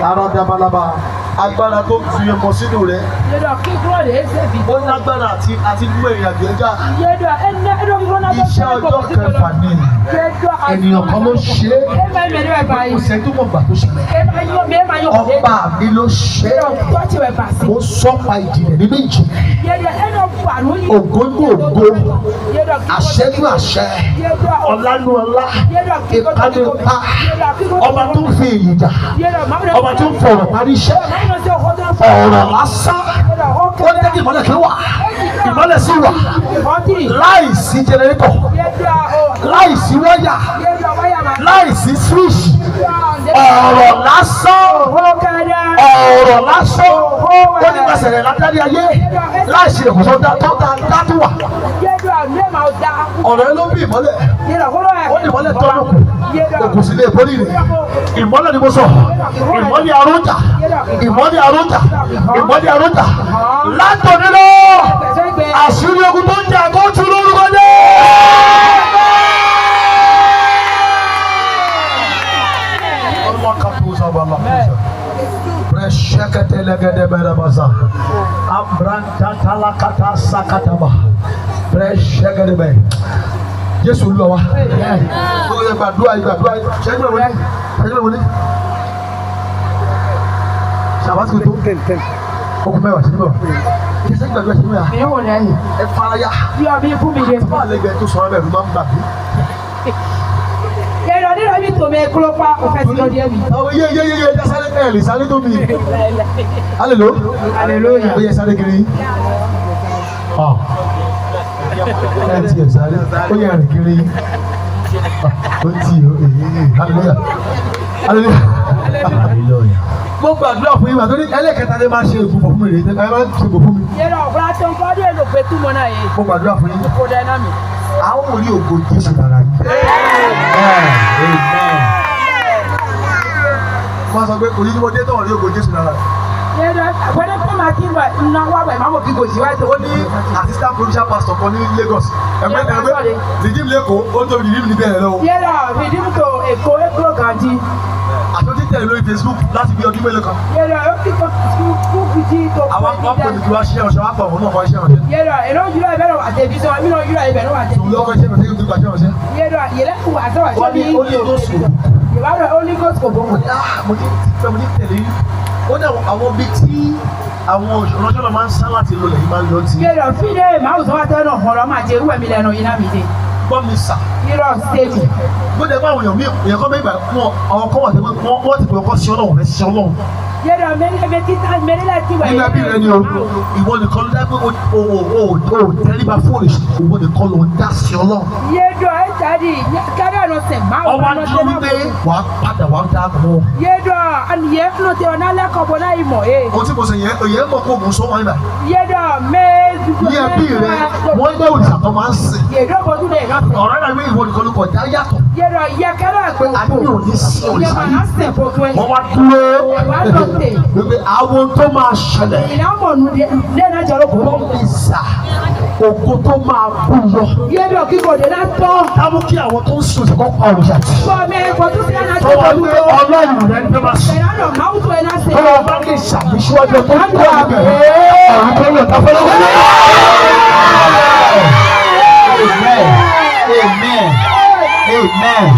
Arada balaba. Agbára tó fi ọmọ sínú rẹ̀. Yéèdù kí kúrò lè ṣe bí. Ó lágbára àti gbé ìrìnàjò ẹja. Yéèdù ẹ̀dọ́ kíkọ́ náà tó ṣe Iṣẹ́ ọjọ́ kẹfà ni ènìyàn kan ló ṣe é. Kò sẹ́ tó mọ̀ gbà tó ṣe. Ọba mi ló ṣe é. Ó sọ́pa ìjìnlẹ̀ nínú ìjìnlẹ̀. Ògo ní ògo. Àṣẹ ní àṣẹ. Ọlá ní ọlá. Ipá ní ipá. Ọba tó ń fi èyí jà. Ọba tó ń fọ̀rọ̀ parí iṣẹ́. Ọ̀rọ̀ lásán. Ó ní kí ìmọ̀lẹ̀ kí wà. Ìmọ̀lẹ̀ sì wà. Láìsí jẹnẹrétọ̀. Láìsí wáyà. Láìsí swíṣì. Ọ̀rọ̀ lásán. Ọ̀rọ̀ lásán. Ó ní pàṣẹ rẹ̀ látàrí ayé. Láìsí ìkòsó dátú wà. Ọ̀rọ̀ ẹ ló bí ìmọ̀lẹ̀. Ó ní ìmọ̀lẹ̀ tọ́lù kù. Òkú sílé ìbólì rẹ̀. Ìmọ̀lẹ̀ ni mo sọ. Ìmọ̀lẹ̀ àrùntà. Ìmọ̀lẹ̀ àrùntà. Ìmọ̀lẹ̀ àrùntà. Látòní lọ. Àṣírí ogun tó ń jà kó tú lórúkọ dé. Ọlọ́mọ kàpùsà bàlá kùsà. Presheketelegedeberebaza. Abrantatalakata sakataba. Preshegedebe. Jésù Olúwa wa. Ó yẹ gbàdúrà ṣẹ́gbẹ̀rẹ̀ wọlé. Ṣàbátì kò tó. Okùn mẹ́wàá ṣẹ́gbẹ̀rẹ̀ wà. Ìṣẹ́ gbàdúrà ṣẹ́gbẹ̀rẹ̀ wà. Ìyẹn wò lẹ́yìn. Ẹ faraya. Bí ọbí fún mi dé. Bá àlejò tó sọ ọ́ bẹ̀rù máa ń gbàgbé. Yéèdù nínú ibi tó mi kúrò pa òfẹ́ sí lọ́dí ẹ̀mí. Yé sáré ẹ̀rì sáré tó mi. Hallelujah. Ó yẹ sáré kiri. Ẹ ti ẹ̀ sáré. Ó yẹ rìn kiri. Ó ti hallelujah. Hallelujah. Mo gbàdúrà fún yín wà lórí ẹlẹ́kẹta lè máa ṣe ègùn fún mi rèé ẹ máa ń ṣe ègùn fún mi. Yéèdù ọ̀gbọ́n tó ń kọ́ dé èlò pé túmọ̀ náà yé. Mo gbàdúrà fún yín. Kò dẹ́ náà mi. A ó rí ògo Jésù lára yín. Wọ́n sọ pé kò ní mo dé tọ̀ rí ògo Jésù lára. Yéèdù àgbẹ̀dẹ́ tó máa kí n wà iná wà wẹ̀ máa mọ̀ kí kò sí wáyé tó. Ó ní assistant provincial pastor kan ní Lagos. Ẹgbẹ́ Rìdíìmù lẹ́kọ̀ọ́ ó tó Rìdíìmù níbẹ̀ rẹ̀ lọ́wọ́. Yéèdù Rìdíìmù tó Èkó Èkó Gàdí. Àtúntí tẹ̀lé lórí Facebook láti bí ọdún mélòó kan. Yéèdù ó ti kọ́ fún ti tó. Àwọn akọ́kọ́ ní kí wá ṣiṣẹ́ ọ̀ṣẹ́ wá pọ̀ òun náà kọ́ iṣẹ́ ọ̀ṣẹ́. Yéèdù èrò ìjúlọ̀ ìbẹ̀rẹ̀ wà tẹ̀bí sọ mí náà ìjúlọ̀ ìbẹ̀rẹ̀ wà tẹ̀bí. Òun lọ́kọ́ iṣẹ́ ọ̀ṣẹ́ yóò tó gbàṣẹ́ ọ̀ṣẹ́. Yéèdù yẹlẹ́kùn àtọ́wà Wọ́n ní ó ní odó sùn. Ìbára holyghostkoboko. Mo ní tẹ̀lé. Ó ní àwọn bíi tí àwọn ìránṣẹ́ náà máa ń sá láti lọ lẹ́yìn máa ń lọ sí. Yéèdù fídé màá sọ wá tẹ́lẹ̀ ọ̀rọ̀ máa jẹ irú ẹ̀mí lẹ́nu iná mi dé. Gbọ́ mi sà. Irọ́ stéèjì. Gbọ́dọ̀ bá àwọn èèyàn kan mẹ́gbàá wọn àwọn kan wà tẹ́lẹ̀ wọ́n ti pè ọkọ sí Ọlọ́run rẹ̀ sí Ọlọ́run. Yéèdù mẹ́rẹ́lẹ̀ tí wà nínú ẹbí rẹ ni o ìwọ nìkan ló dá pé o tẹríba fún òrìṣà ìwọ nìkan ló ń dá sí Ọlọ́run. Yéèdù ẹ̀ jáde kárí àná sẹ̀ máa wọ́n ọba dúró wípé wà á padà wà á dá mọ́. Yéèdù àníyẹ́ fúnà tẹ ọ̀nà lẹ́kọ̀ọ́ náà ìmọ̀ ẹ̀. o tí mo sọ yẹn òye mọ̀ kó mò ń sọ wọn nígbà. Yéèdù mẹ́ẹ̀ẹ́dù. ní ẹbí rẹ wọ́n gbé òrìṣà tó máa ń sìn. Yéèdù ọkọ̀ lè rán. ọ̀rẹ́ náà wí ìwọ nìkan ló kọ̀ dá yàtọ̀. Yéèdù yẹkẹ́rẹ́ àgbẹ̀ àbí ò ní sí òrìṣà yìí. wọ́n wá dúró wípé àwọn tó máa ṣẹlẹ̀. wọ́n fi sà ògo tó máa bú lọ. Yéèdù kíkọ̀ dé látọ̀. táwọn kí àwọn tó ń sùn sí kọ́ pa òrìṣà tì. tó wà ní Ọlọ́run rẹ̀ ní bá sùn. tó wọ́n bá lè ṣàbíṣíwájú tó ń kọ́ ìbẹ̀rẹ̀ ọ̀run tó lọ táfẹ́ lọ́wọ́. Amen. Amen.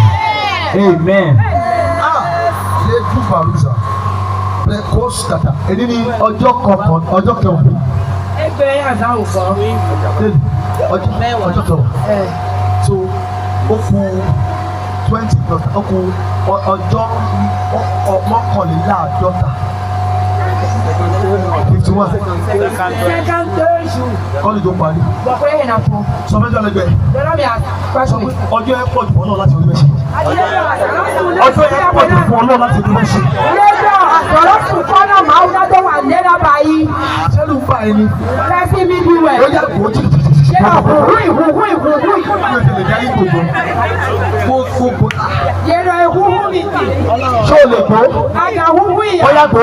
Amen. Ṣé túbàlùsà pẹ̀kọ́sítàtà èdè ní ọjọ́ kọ̀ọ̀kan ọjọ́ kẹwàá. Ẹgbẹ́ àdáwò kan. Ọjọ́ kẹwàá. So ó kù 20 plus ó kù ọjọ́ mọ́kànléláàádọ́ta. 51. Kọ́ni tó parí. Sọ fẹ́ jọ lẹ́gbẹ̀ẹ́. Ọjọ́ ẹ pọ̀ jù fún ọ láti orí mẹ́sì. Ọjọ́ ẹ pọ̀ jù fún ọ láti orí mẹ́sì. Sẹ́lù ń bá ẹni. Ó yà kó jìbìtì. Ṣé o lè gbó? Ó yà gbó?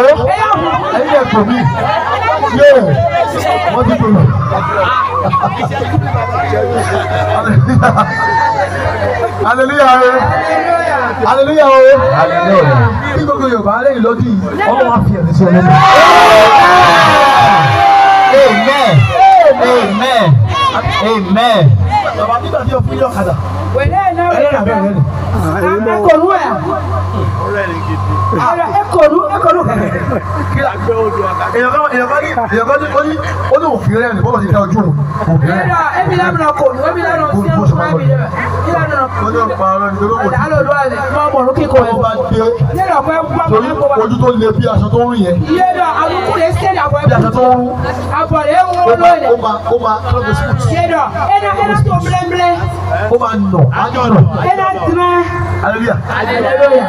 Ẹyin lè gbó mi. Yóò wọ́n ti gbó lọ. Hallelujah o. Hallelujah o. Hallelujah. Bí gbogbo Yorùbá lẹ́yìn lọ́dún yìí, ọlọ́run á fi ẹ̀mí sí ọlọ́run. Amen. Amen. Amen. Bàbá nígbà tí o fún yọ kàdà. Ẹlẹ́rìí abẹ́rẹ́ rẹ̀. Ẹ̀kọ́rú ẹ̀. Ẹ̀kọ́rú. Ó ní òfin rẹ̀ ní bọ́lá ti dá ojú òun. Ẹ̀mí lẹ́mìnà kòrú, ẹ̀mí lẹ́mìnà sí ẹ̀mí lẹ́mìnà. Ó ní ọ̀pá ara ní olóko tí. Alòdó àlẹ́ mọ́ ọmọrún kíkọ ẹ̀. Torí ojú tó le bí aṣọ tó ń rìn yẹn. Yéèdọ̀ àlùkù lè ṣẹ́ni àbọ̀ Bí aṣọ tó ń rún. àbọ̀lẹ̀ ń wọ́n lónìí. Ó máa kọ́lọ́dọ̀ sí kùtù. Yéèdọ̀ ẹ̀nà tó mblẹ́mblẹ́. Ó máa nà ájọ́ nà. Ẹ̀nà tìmẹ́. Hallelujah. Hallelujah.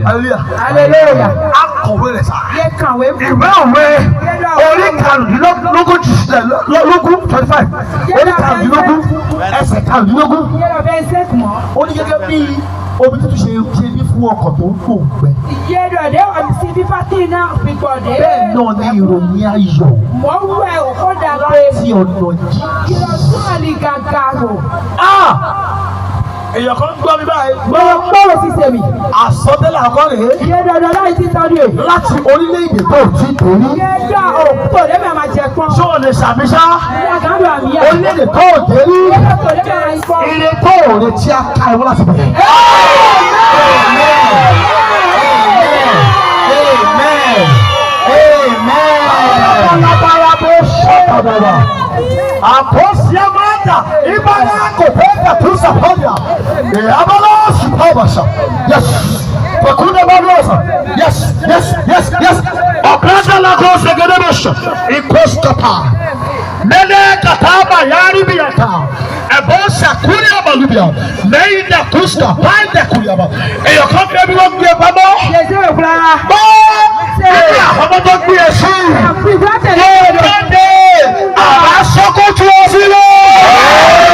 Hallelujah. Hallelujah. Akọ̀wé rẹ̀ sá. Yẹ kàwé fún. Ìwé òwe orí karùndínlógójì lógún 25. Orí karùndínlógún ẹsẹ̀ karùndínlógún. Yẹ́dọ̀ bẹ́ẹ̀ sẹ́kù mọ́. Ó ní gẹ́gẹ́ bí omi tuntun ṣe bí fún ọkọ̀ tó ń fò gbẹ. Yẹ́dọ̀ dé ọ̀sìn bí pátí náà fi gbọ̀dé. Bẹ́ẹ̀ náà ni ìròyìn ayọ̀. Mọ̀ ń wẹ̀ òkú dàgbé. Láti ọ̀nà jíjìn. Kìlọ̀ tún àlè gàgà rò. Èèyàn kan gbọ́ mi báyìí. Gbọ́dọ̀ sí sèmi. Àsọtẹ́lẹ̀ àkọ́rẹ́. Yẹ́dọ̀ dọ̀ láì ti tọ́jú ẹ̀. Láti orílẹ̀-èdè tó ti torí. Yẹ́dọ̀ òkútó lẹ́mẹ̀ máa jẹ pọ́n. Ṣé o lè ṣàmìṣá? Yàgàdo àmì yá. Orílẹ̀-èdè tó dé rí. Yẹ́dọ̀ tó lẹ́mẹ̀ máa ń pọ́n. Ire tó retí a ká ẹ̀wọ́n láti bẹ̀rẹ̀. Akosiamanda ibana kopenda tusapodia. Abala supabasha. Yes. Fakuna barosa. Yes. Okrasa la cosa gedebasha. Ikoskapa. Mele kataba yari biyata. Ebosa kuria balubia. Leida kuska paida kuriaba. Eyo kofi ebi won gbe pamo. Yẹ́sẹ̀ òkúra. Àwọn tó gbé ẹ sí. Kéde àbá sọ́kòtù ọ̀sílẹ̀.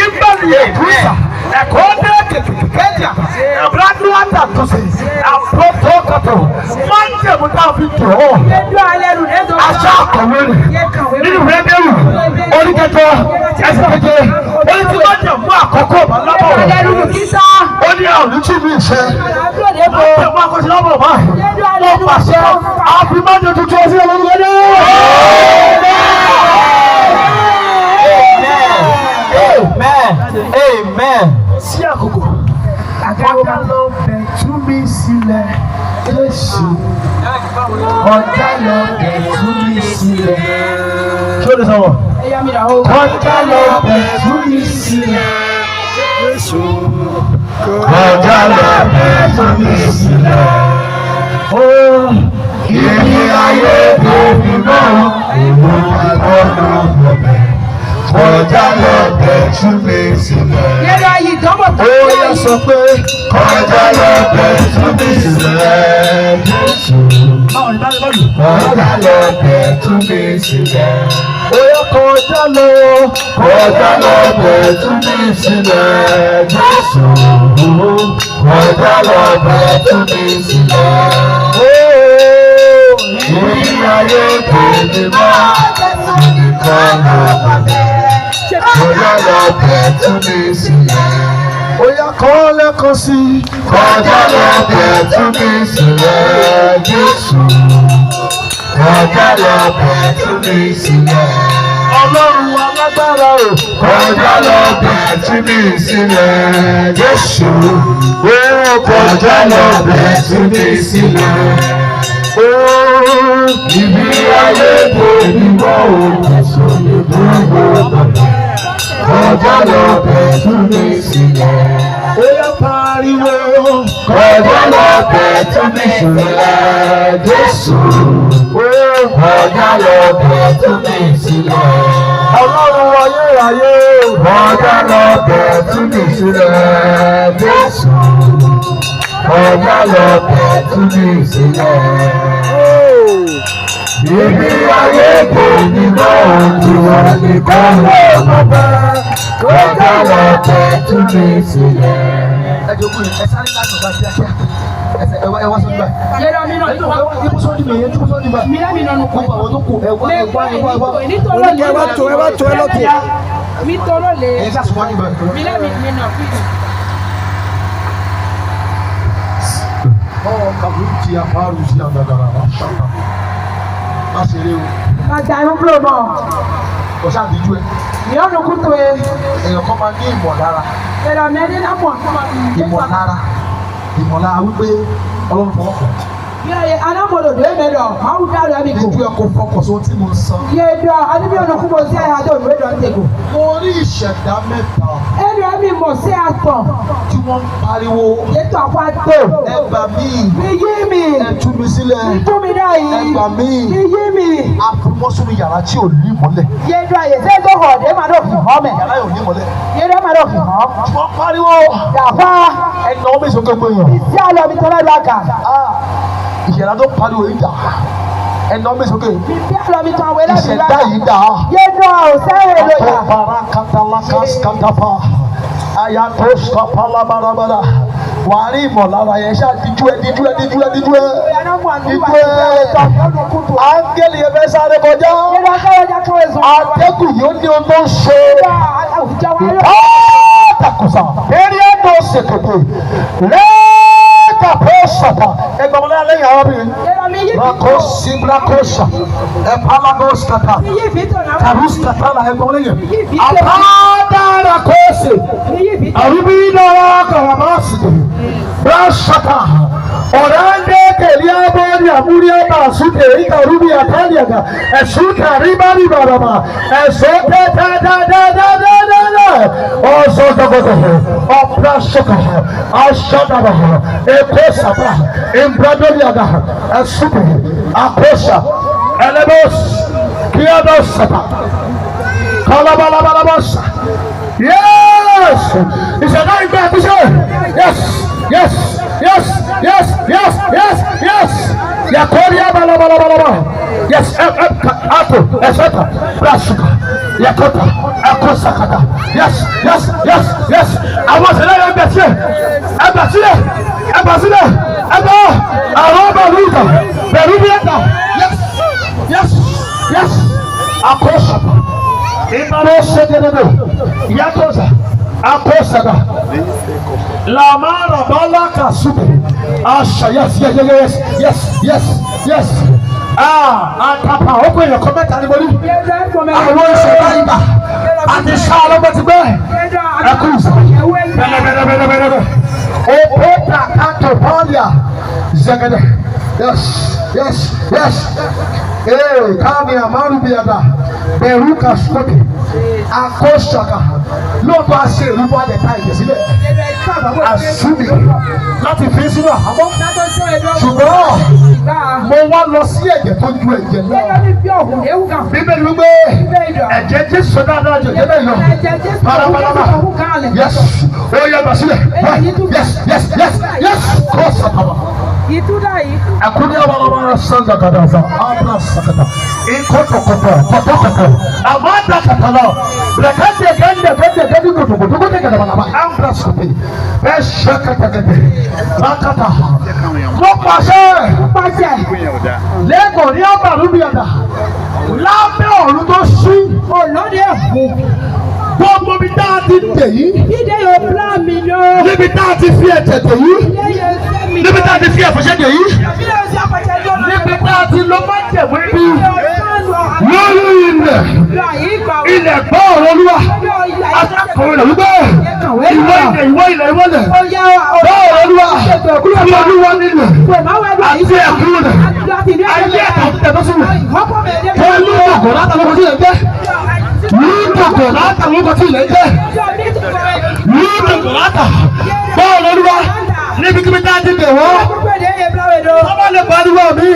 Ìbẹ̀rù èkúsà ẹ̀kọ́ dé kẹ̀kẹ́kẹ́jà ẹ̀bùrádùn àtàtúnṣe àpótókòtò máa ń tẹ̀mú táàbí tó ọ̀. Aṣọ àkọ̀wé rẹ̀ nínú rẹ́díò oníkẹjọ ẹsẹ̀ kéje oní tí wọ́n jẹ̀ mú àkọ́kọ́ ọ̀bá lábọ̀ rẹ̀. Ó ní àwọn tí mi ṣe wọ́n tẹ̀ mú àkọ́ṣe lábọ̀ báyìí. Wọ́n pàṣẹ àfimọ́jọ tuntun ọ̀sẹ̀ olóńgbò. Amen. Sí àkókò. Ọjà lọ bẹ̀ tú mi sílẹ̀. Jésù. Ọjà lọ bẹ̀ tú mi sílẹ̀. Ṣé o lè sọ̀rọ̀? Ọjà lọ bẹ̀ tú mi sílẹ̀. Jésù. Ọjà lọ bẹ̀ tú mi sílẹ̀. Ó ìrìn ayé bèbí náà. Èmo àgbọ̀dọ̀ bọ̀ bẹ̀. Kọjá lọ bẹ̀ tú mi sílẹ̀. Yẹ́dọ̀ ayé ìdánwò tó Ó yẹ sọ pé kọjá lọ bẹ̀ tú mi sílẹ̀. Jésù. Kọjá lọ bẹ̀ tú mi sílẹ̀. Ó yẹ kọjá lọ bẹ̀ tú mi sílẹ̀. Jésù. Kọjá lọ bẹ̀ tú mi sílẹ̀. Ìrìn ayé tèmi máa nìkan lọ bẹ̀. Kọjá lọ bẹ̀ tú mi sílẹ̀. Ó yá kọ́ lẹ́kọ̀ọ́ sí. Kọjá lọ bẹ̀ tú mi sílẹ̀. Jésù. Kọjá lọ bẹ̀ tú mi sílẹ̀. Ọlọ́run alágbára o. Kọjá lọ bẹ̀ tú mi sílẹ̀. Jésù. Ó kọjá lọ bẹ̀ tú mi sílẹ̀. Ó ibi ayé tó ní wọ́n ò kẹsàn lè dúró bàbá. Kọjá lọ bẹ̀ tú mi sílẹ̀. Ó yá parí. pariwo. Kọjá lọ bẹ̀ tú mi sílẹ̀ Jésù. Kọjá lọ bẹ̀ tú mi sílẹ̀. Ọlọ́run ayérayé. Kọjá lọ bẹ̀ tú mi sílẹ̀ Jésù. Kọjá lọ bẹ̀ tú mi sílẹ̀. Ibi ayé kò ní mọ́ ojú wọn nìkan lọ́wọ́ bá. Kọjá lọ bẹ̀ tú mi sílẹ̀. Ẹ jogún yẹn, ẹ sáré láti ọ̀gá sí ẹ̀kẹ́. Ẹ wá sọ́dún báyìí. Yẹ́rọ mi náà ní wá. Ibu sọ́dún mi yẹn, ibu sọ́dún báyìí. Mi náà nù kú. Gbogbo àwọn tó kù, ẹ wá. Ẹ wá. Oníkẹ́ ẹ bá tó ẹ lọ́tọ̀. Mi tọrọ lè. Ẹ ṣáà sọ́dún báyìí. Mi náà fi. Kàbí ti àpárù sí àgbàdàrà wá ṣáà. Má ṣe eré o. Àjà ìmú búrò náà. Ọ̀ṣà àdíjú ẹ. Mi ò nù kú tó e. Èèyàn kan máa ní ìmọ̀lára. Yẹ́rọ mi ẹni náà pọ̀. Ìmọ̀lára wípé Ọlọ́run fọwọ́ kàn. Yẹ́rọ alámọ̀lòdò ẹ̀mẹ̀dọ̀ máa ń dáre ẹ̀mí kò. Ojú ẹ kò fọkàn sóhun tí mo ń sọ. Yẹ́dọ̀ adébí ọ̀nà kú mọ̀ sí àyájọ́ òwe dọ̀ ń tẹ̀kọ̀. Mo rí ìṣẹ̀dá mẹ́ta Ẹ̀rọ ẹ̀mí mọ̀ sí àtọ̀. tí wọ́n ń pariwo. Yẹ́tọ̀ àpá tó. Ẹ gbà mí. Mi yí mi. Ẹ tú mi sílẹ̀. Tú mi dá yìí. Ẹ gbà mí. Mi yí mi. A fi wọ́n sínú yàrá tí ò ní ìmọ́lẹ̀. Yẹ́dọ̀ àyẹ̀sẹ̀ tó hàn dé máa dọ̀ fi hàn mẹ́. Yàrá yóò ní ìmọ́lẹ̀. Yẹ́dọ̀ máa dọ̀ fi hàn. Wọ́n pariwo. Dàfá. Ẹnà ọmọ ìsókè pé yàn. Ìsí àlọ́ mi tọ́lá ìlú àgà. Ìṣẹ̀dá tó pariwo yìí dà. Ẹnà ọmọ ìsókè. Ìsí àlọ́ mi tọ́ àwọn ẹlẹ́bi ìlú Ìṣẹ̀dá àgà. yìí dà. Yẹ́dọ̀ ọ̀sẹ̀ èlò yà. Ọ̀pára katalakas katapa. Ayatos kapalabarabara. Wàá rí ìmọ̀lára yẹn ṣáà díjú ẹ. Áńgẹ́lì yẹn fẹ́ sáré kọjá. Atẹ́gùn yóò ní ohun tó ń ṣe. Takusa. Eré ẹ̀dọ̀ ṣètòkè. Lẹ́ẹ̀ka pẹ́sàtà. Ẹgbẹ́ wọn lẹ́yìn àwọn obìnrin. Rakosi brakosa. Epalagos kata. Karus kata la ẹgbẹ́ wọn lẹ́yìn. Apada rakosi. Arubina karamasi. Brashata. Orande keliabo ni amuria basute ika rubi ataliaga. Esuta ribari baraba. Esote da. Also Oprashoka, Ashadaba, Ekosaba, Imbradoliaga, Asupi, Akosha, Elebos, Kiadosaba, Kalabalabasa. Yes! It's a night back. Yes! Yakoria Balabalaba. Yes, Ato, Esata, Brasuka, Yakota, Akosakata. Yes. I was there, Abasile, Aroba Luka, Peruviata. Yes, Akosaka, Imano Yakosa, Akosaka, Lamara Balaka Supi, Asha, yes. Àtàpà ó pè é kọ́mẹ́tà ní borí. Àwọn ìṣẹ̀dá ìgbà àti sáà lọ́gbọ́n ti gbẹ́. Ẹkú bẹ́ẹ̀. Òpótà kàtó pọ́ọ̀lìà zẹ̀gẹ̀dẹ̀. Yes. Káàmì àmàlù bíyàdà bẹ̀rù kàṣùkọ́kì àkóṣàkà lóòótọ́ àṣẹ ìrúbọ àdẹ̀ká ìgbésílẹ̀ àṣùbì láti fi sínú àhámọ́ ṣùgbọ́n mo wá lọ sí ẹ̀jẹ̀ tó ju ẹ̀jẹ̀ lọ. Bíbélì wípé ẹ̀jẹ̀ Jésù dáadáa jù ẹ̀jẹ̀ bẹ́ẹ̀ lọ. Paraparapa yes ó yẹ gbàsílẹ̀ yes kó sàkàbà. Akuni abalabala sanga kadaza abra sakata ikotokoto amanda katala brekande gende kutukutu kende balaba ambra skopi eshakata kende rakata mo pàṣẹ lego ni abarubiada lábẹ́ ọ̀run tó ṣí olóde ẹ̀fọ́ gbogbo bí tá a ti dè yìí níbi tá a ti fi ẹ̀jẹ̀ dè yìí níbi tá a ti fi ẹ̀fọ́ṣẹ́ dè yìí níbi tá a ti lọ má jẹ̀wé bí lórí ilẹ̀ gbọ́ ọ̀rọ̀ olúwa akọ̀wé rẹ̀ wípé ìwọ ilẹ̀ gbọ́ ọ̀rọ̀ olúwa kúrò olúwa nílẹ̀ àti ẹ̀kúrò rẹ̀ ayé ẹ̀ka tẹ̀tọ́sùn olú ìdòkò látàlókò tí ilẹ̀ jẹ́ ní ìdòkò látà gbọ́ ọ̀rọ̀ olúwa. níbikíbi tá a ti dè wọ́n. Bàbá lè pariwo mi.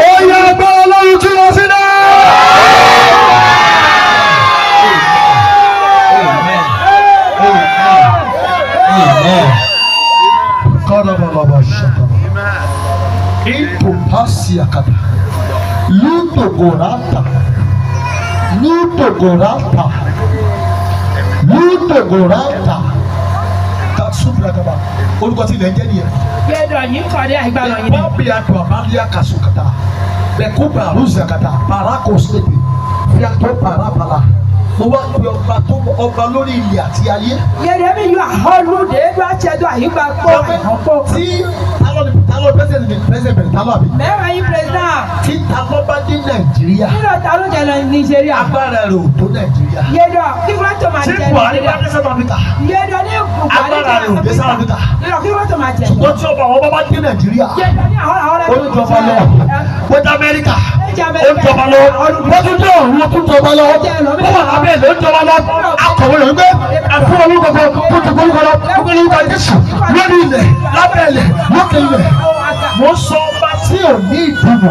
Ó yẹ ẹgbẹ́ Ọlọ́run tí wọ́n sí náà. Impopasiakata, Lutogorata, Kasubrakaba. Orúkọ tí ilẹ̀ ń jẹ́ nìyẹn. Gbẹ́dọ̀ yìí kọ̀dé àìgbàlọ̀ yìí. Bọ́ọ̀bì àdùn àbálíà kàṣùkàtà. Bẹ̀kúbà rúzàkàtà, parakọ̀sítẹ̀pì, fíàtọ̀ parapala. Mo wá pe ọba lórí ilẹ̀ àti ayé. Yẹ́dẹ̀ mi yọ àhọ́lù dèédú àtsẹ̀dọ̀ àyígbà kó àhọ́kó. Tí talọ́ pẹ́sẹ̀ntì talọ́ àbí. Mẹ́wàá yín pírẹ́sìdá. Tí talọ́ bá dé Nàìjíríà. Nínú talọ́ jẹ́ Nàìjíríà. Agbára rẹ̀ ò tó Nàìjíríà. Yẹ́dọ̀ kí wọ́n tó máa jẹ Nàìjíríà. Tí Buhari bá dé South Africa. Yẹ́dọ̀ ní agbára rẹ̀ ò dé South Africa. Yẹ́dọ̀ kí wọ́n tó máa jẹ. Ṣùgbọ́n tí ọba àwọn bá dé Nàìjíríà. Yẹ́dọ̀ ní àwọn ó ń jọba lọ. Ó dé Amẹ́ríkà. Ó ń jọba lọ. Wọ́n tún dé òun ó tún jọba lọ. Ó wà lábẹ́ ẹ̀ ló ń jọba lọ. Akọ̀wé rẹ̀ ń gbé ẹ̀fún olúkọ tó ti gbórúkọ lọ. Ó gbé orúkọ Jésù lórí ilẹ̀ lábẹ́ ilẹ̀ lókè ilẹ̀. Mo sọ ọba tí ò ní ìdìbò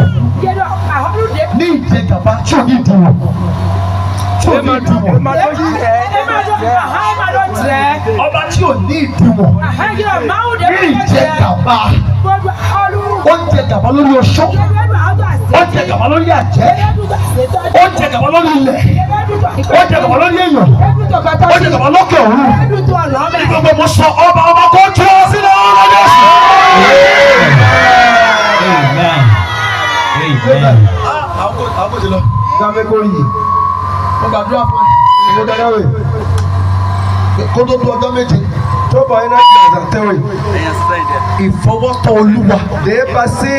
ní ìjẹgàba tí ò ní ìdìbò. Tí ò ní ìdìbò. Ọba tí ò ní ìdìbò ní ìjẹgàba. Ó ń jẹgàba lórí oṣó. Ó ń jẹgàba lórí àjẹ́. Ó ń jẹgàba lórí ilẹ̀. Ó ń jẹgàba lórí èèyàn. Ó ń jẹgàba lókè ọ̀run. Ní gbogbo mo sọ ọba kó tú ọ sílẹ̀ ọ̀rọ̀ Jésù. Àwọn kò ti lọ. Gàmé kò yìí. Mo gbàdúrà fún ẹ. Ìwé dáná wẹ̀. Kó tó tó ọjọ́ méje. Tó bọ̀ iná ti àzà tẹ́wẹ̀. Ìfọwọ́tọ̀ Olúwa. Dèéba sí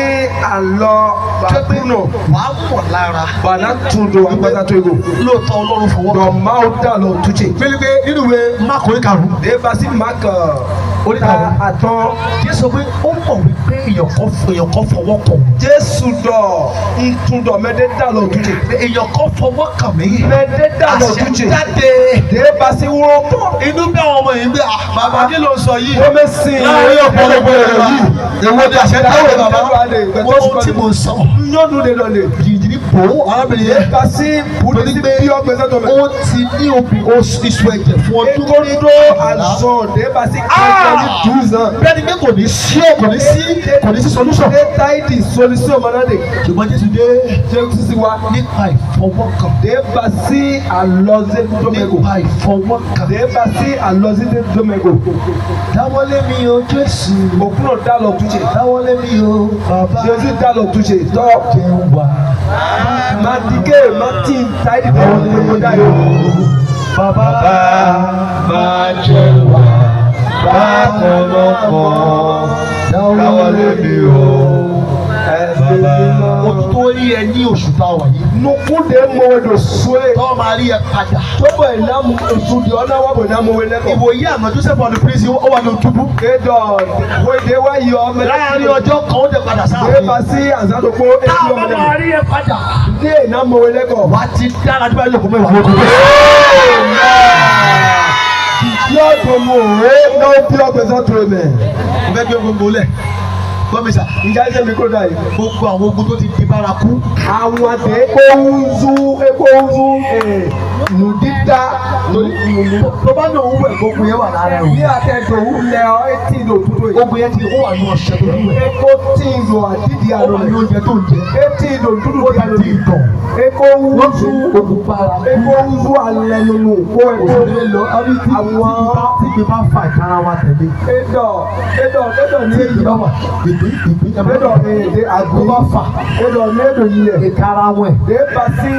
àlọ́ bàbúnò. Wàá mọ̀ lára. Bàná tuntun agbada tó ego. Lóòótọ́ Ọlọ́run fọwọ́. Dọ̀má ó dà lọ túnṣe. Fílípé nínú ìwé Máàkù orí karùn-ún. Dèéba sí Máàkà oríta àtọ́. Jésù pé ó mọ̀ wípé èèyàn kan fọwọ́ kàn. Jésù dọ̀ ntúndọ̀ mẹ́dẹ́ dà lọ túnṣe. Èèyàn kan fọwọ́ kàn mí. Mẹ́dẹ́ dà lọ túnṣe. Àṣẹ jáde. Dèéba sí wúrọ́. Inú bí àwọn ọmọ yìí ń gbé bàbá kí ló sọ yìí. Wọ́n mẹ́ sìn. Láàárín ọ̀pọ̀lọpọ̀ ẹ̀rọ yìí. Èwo ni àṣẹ dáwọ̀ bàbá? Wọ́n tí mo sọ. Nyɔnu de lɔ le. Jìjìrì bò ó arábìnrin yẹn. Kasi bùdí bí ɔgbɛsɛ tɔ mɛ. Ó ti ní obì iṣu ẹ̀jẹ̀ fún ọdún. Ekodo azɔn de basi kɛkɛ ni 12 ans. Bẹ́ẹ̀ni pé kò ní sí solution. De tayi di solution mana de. Ṣùgbọ́n Jésù dé. Jésù wa. Nípa ìfọwọ́kàn. De basi alɔze domego. Nípa ìfọwọ́kàn. De basi alɔze domego. Dáwọ́lé mi o Jésù. Òkúrò dá lọ túnṣe. Dáwọ́lé mi o bàbá. Jésù dá lọ túnṣe. Tọ́. Jẹun wá. Madike Martin tayi di fún ọdún dá yòó. Bàbá máa jẹun wá. Bákan náà kọ́. Dáwọ́lé mi o. O tó rí ẹ ní oṣù tá a wà yìí. Nukunde mọ̀wédo sue. Tọ́ máa rí ẹ padà. Tóbọ̀ ìnámu ètùdí ọ̀nà wà bọ̀ ìnámu wẹ̀ lẹ́kọ̀ọ́. Ìwòye àná Joseph ọ̀nà prison ó wà ní òtúbú. Kédọ̀ wéde wá yọ ọmọ ẹlẹ́sìn. Láàárín ọjọ́ kan ó dẹ̀ padà sáà. Dèéba sí àzádókò etí ọmọ Táwọn ẹlẹ́sìn. máa rí ẹ padà. Dé ìnámu wẹ̀ lẹ́kọ̀ọ́. Wà á ti dára nípa ilé ìkọ́mọ́ ìwà lóko. Yóò tó mu òwe náà bí ọgbẹ́sọ̀ tó mẹ́. Mo fẹ́ gbé gbogbo lẹ̀. Gbọ́mísà. Ìjà ẹsẹ̀ mi kúrò dáyé. Gbogbo àwọn ogun tó ti di bárakú. Àwọn àti ekóhunzu nùdídá. Tó bá ní òun wẹ̀ gbogbo yẹn wà lára ẹ̀. Ní àtẹ̀dọ̀ wúlẹ̀ ọ etí ìlò òtútù yìí. Gbogbo yẹn ti ó wà ní ọ̀sẹ̀ tó ní wẹ̀. Eko tí ìlò àdídì Ó àrò wà ní oúnjẹ tó ń jẹ. etí ìlò òtútù Ó tí a lò ti di ìtàn. ekóhunzu Ogun bárakú. ekóhunzu alẹ́ nínú kó ẹ̀kọ́. Òṣèré lọ, àbí tí gbé bá fà ìtara wa tẹ̀lé. Kédọ̀ ní èyí Ìgbà wà, ìgbín, Kédọ̀ èdè àgbo bá fà. Kédọ̀ ní èdè yìí ẹ̀. Ìtara wẹ̀. Dèéba sí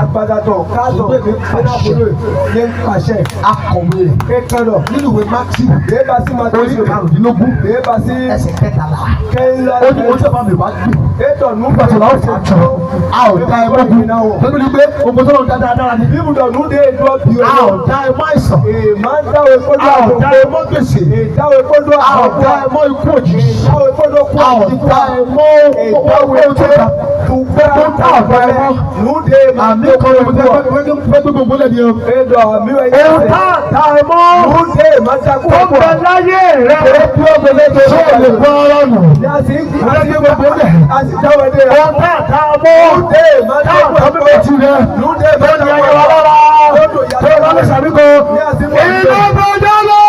agbadadọ̀ káàdọ̀ pénápolò ní pàṣẹ. Akọ̀wé rẹ̀. Kékèdọ̀ Nínú ìwé Mátíù. Dèéba sí Orí Matthew. karùndínlógún. Dèéba sí Ẹsẹ̀ kẹtàlá. Kẹ́ńlá. Ó ní ojú ọba mi wá gbé. Kédọ̀ nù Nígbà tó láwọn fà jọ. A ò dá ẹ mọ́gun. Pẹ̀lú ní pé ogun tó lọ dáadáa ni. Ibùdó nù dé ìdúró bí o. A ò dá ẹ mọ́ àìsàn. Èèmá ń dáwọ́ ìkọ́jú A ò àbòkù. dá ẹ mọ́ gbèsè. Ìdáwọ́ ìkọ́jú A ò àbòkù. dá ẹ mọ́ ikú òjijì. Ìdáwọ́ ìkọ́jú kú A ò àdìkú. dá ẹ mọ́ owó tó ta. Tu gbogbo tá ọ̀pọ̀ ẹ̀mọ́ nude àmì kan ló fẹ́ gbogbo lẹ́ni o. edo mi wa ye ohun tá àtà ẹ̀mọ́ nude mata ko tó bẹ láyé rẹ̀ tó gbogbo tó ṣe lè gbọ́ ọ̀rọ̀ nù. yasi gbogbo rẹ̀ asi dawo de ohun tá àtà ẹ̀mọ́ nude mata ko tó bẹ ti rẹ̀ nude tó ní ayé wa lọ́la tó bá lè sàmìkọ iná bọ́jà lọ.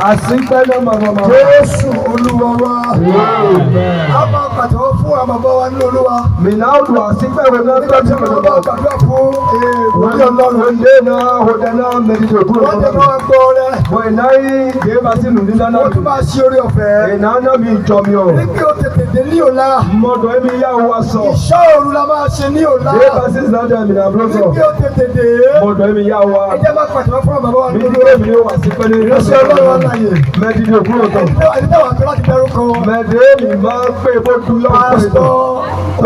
àsìgbẹ́ ló màmá Jésù Olúwa wa. a máa pàtẹ́wọ́ fún àmàbọ̀ wa ní Olúwa. mìíràn olù àsìgbẹ́ wo náà nígbà tí mo bá gbàdúrà fún wòlíì Ọlọ́run òde náà òde náà mẹ́tìtì òkú rẹ̀. wọ́n tẹ́ bá gbọ́ rẹ̀. bọ̀ iná yìí kìí bá sínú nínú náà. wọ́n tún bá ṣí orí ọ̀fẹ́. iná náà mi jọ mi o. ní kí o tètè dé ní ọ̀la. mọ̀dọ̀ ẹ̀mí yá wa sọ. ìṣọ́ òru la máa ṣe ní ọ̀la. kìí bá sí ìsìlájà mi náà bọ́ sọ. ní kí o tètè dé. mọ̀dọ̀ ẹ̀mí yá wa. ẹ jẹ́ máa pàtẹ́wọ́ fún àmàbọ̀ wa ní Olúwa. mi ní wà sí pẹ́lú ìrẹsì Ọlọ́run láyè. mẹ́tìtì òkú rẹ̀ tán. ẹ̀dínwó àti láti dárúkọ. mẹ́tìtì mi máa ń pè bó dùn lọ́wọ́ Pásítọ̀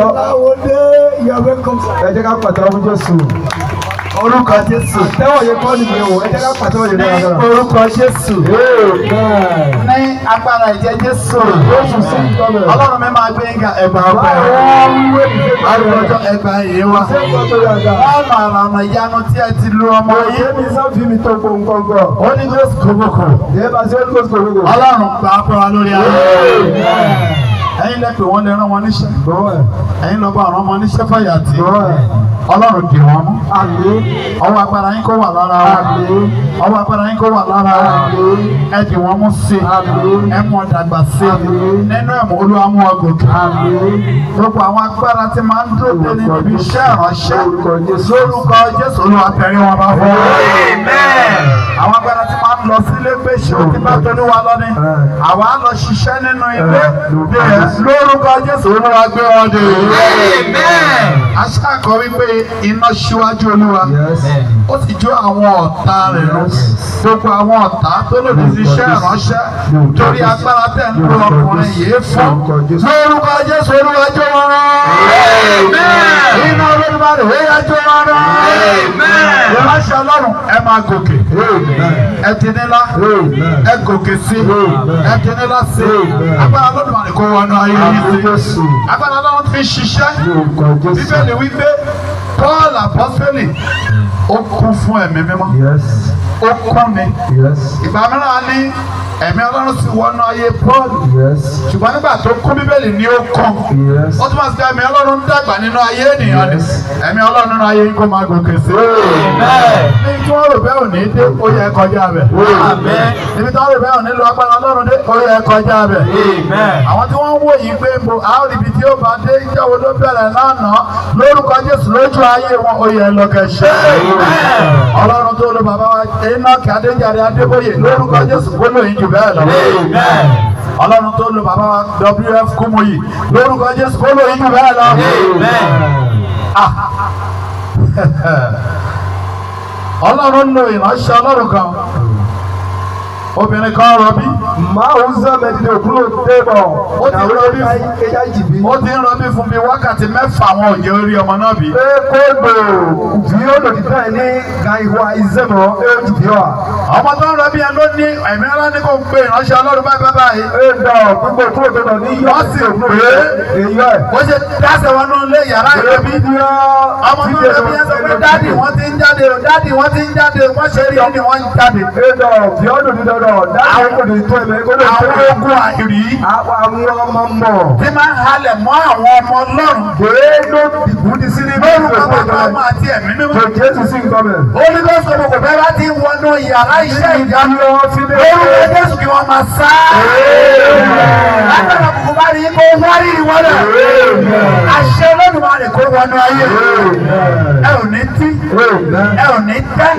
Ọláwọlé, you are welcome. ẹ jẹ́ ká pàtẹ́wọ́ fún Jésù. Orúkọ Jésù. àtẹ́wọ̀ yẹn kọ́ nìyẹn o ẹ jẹ́ ká pàtẹ́wọ̀ yẹn dáadáa. Orúkọ Jésù. Ní agbára ìjẹ Jésù. Ọlọ́run mi máa gbé nga ẹgbà ọgbà ẹ̀rọ. Arúgbọ́jọ́ ẹgbà yìí wá. Ọ̀nà àràmọ̀ ìyanu tí ẹ ti lu ọmọ yìí. Holyghostkoboko. Ọlọ́run gbà á pẹ́ wa lórí ayé. Ẹ̀yin lẹ́pẹ̀ wọ́n lè rán wọn níṣẹ́. Ẹ̀yin lọ́gbà ọ̀rọ̀ wọn níṣẹ́ fàyàtì. Ọlọ́run dì wọ́n mú. Ọwọ́ agbára yín kó wà lára wa. Ọwọ́ agbára yín kó wà lára wa. Ẹ dì wọ́n mú sí. Ẹ mú ọ̀dàgbà sí. Nínú ẹ̀mú Olúwa mú ọgòkè. Gbogbo àwọn agbára tí máa ń dúró dé níbi iṣẹ́ ìránṣẹ́. Lórúkọ Jésù Olúwa tẹ̀rí wọn bá fún. Àwọn agbára tí máa ń lọ sílé pé ṣé o ti bá tolúwa lọ́ni. Àwa á lọ ṣiṣẹ́ nínú ilé. Lórúkọ Jésù Olúwa gbé wọn dé. Aṣáàkọ wípé iná ṣíwájú Olúwa ó sì jó àwọn ọ̀tá rẹ̀ lọ. Gbogbo àwọn ọ̀tá tó lòdì sí iṣẹ́ ìránṣẹ́ torí agbára tẹ̀ ń lo ọkùnrin yìí fún. Lórúkọ Jésù Olúwa jó wọn rán. Iná Olódùmarè ó yá jó wọn rán. Ìránṣẹ́ Ọlọ́run ẹ máa gòkè. Ẹ ti nílá. Ẹ gòkè sí. Ẹ ti nílá sí. Agbára Olódùmarè kó wọnú ayé yìí sí. Agbára Ọlọ́run fi ṣiṣẹ́. Bíbélì wípé Paul apọ́sítélì ó kún fún ẹ̀mí mímọ́. Ó kún ni. Ìgbà mìíràn ní ẹ̀mí Ọlọ́run sì wọnú ayé Paul. Ṣùgbọ́n nígbà tó kún Bíbélì ni ó kún. Ó tún máa ń sọ ẹ̀mí Ọlọ́run ń dàgbà nínú ayé ènìyàn ni. Ẹ̀mí Ọlọ́run nínú ayé kó máa gòkè sí. Ní tí wọ́n rò bẹ́ẹ̀ ò ní dé, ó yẹ kọjá bẹ̀. Níbi tí wọ́n rò bẹ́ẹ̀ ò ní lo agbára Ọlọ́run dé, ó yẹ kọjá bẹ̀. Àwọn tí wọ́n ń wò yìí pé mo àwọn ibi tí ó bá dé ìjọwọ́ ló bẹ̀rẹ̀ lánàá lórúkọ Jésù lójú ayé wọn ó yẹ lọ́kẹ̀ṣẹ́. Ọlọ́run tó lo bàbá wa Enoch Adéjàre Adébóyè lórúkọ Jésù kó lóyún jù bẹ́ẹ̀ lọ. Ọlọ́run tó lo bàbá wa WF Kúmuyì lórúkọ Jésù kó lóyún jù bẹ́ẹ̀ lọ. Ọlọ́run lo ìránṣẹ́ Ọlọ́run kan. Obìnrin kan rọbí. máa ń sọ mẹ́tìtì òkú ló dé bọ̀. Ó ti ń rọbí fún bíi wákàtí mẹ́fà àwọn òjò orí ọmọ náà bí. kógbò bí ó lòdì náà ní gàìwá ìzẹ́mọ̀ éjì bí wà. Ọmọ tó ń rọbí yẹn ló ní ẹ̀mí ńlá ní kò ń pe ìránṣẹ́ Ọlọ́run báyìí. gbogbo kúrò tó lọ ní yọ. Wọ́n sì pè é. èyí ẹ̀. Ó ṣe dáṣẹ̀ wọn nínú ilé yàrá ìrọbí. Ọmọ tó ń rọbí yẹn sọ pé dádì wọ́n ti ń jáde o, dádì wọ́n ti ń jáde o, wọ́n ṣe rí ni wọ́n ń jáde. bí ó lòdì dandan dáhùn kò ní tó ẹ̀mẹ́ kó lè tó àwọn ogun àìrí. àwọn ọmọ mọ̀. tí máa ń halẹ̀ mọ́ àwọn ọmọ Ọlọ́run. gbèédó ìbú ní sí ní lórúkọ bàbá ọmọ àti ẹ̀mí mímọ́. tó Jésù sí nǹkan mẹ́. Holyghostkoboko bẹ́ẹ̀ bá ti ń wọnú yàrá iṣẹ́ ìyanu lórúkọ Jésù kí wọ́n máa sá. Lágbára kùkù bá rí kó wárí ìwọlẹ̀. Àṣẹ Olódùmarè kó wọnú ayé. Ẹ ò ní tí. Ẹ ò ní tẹ́.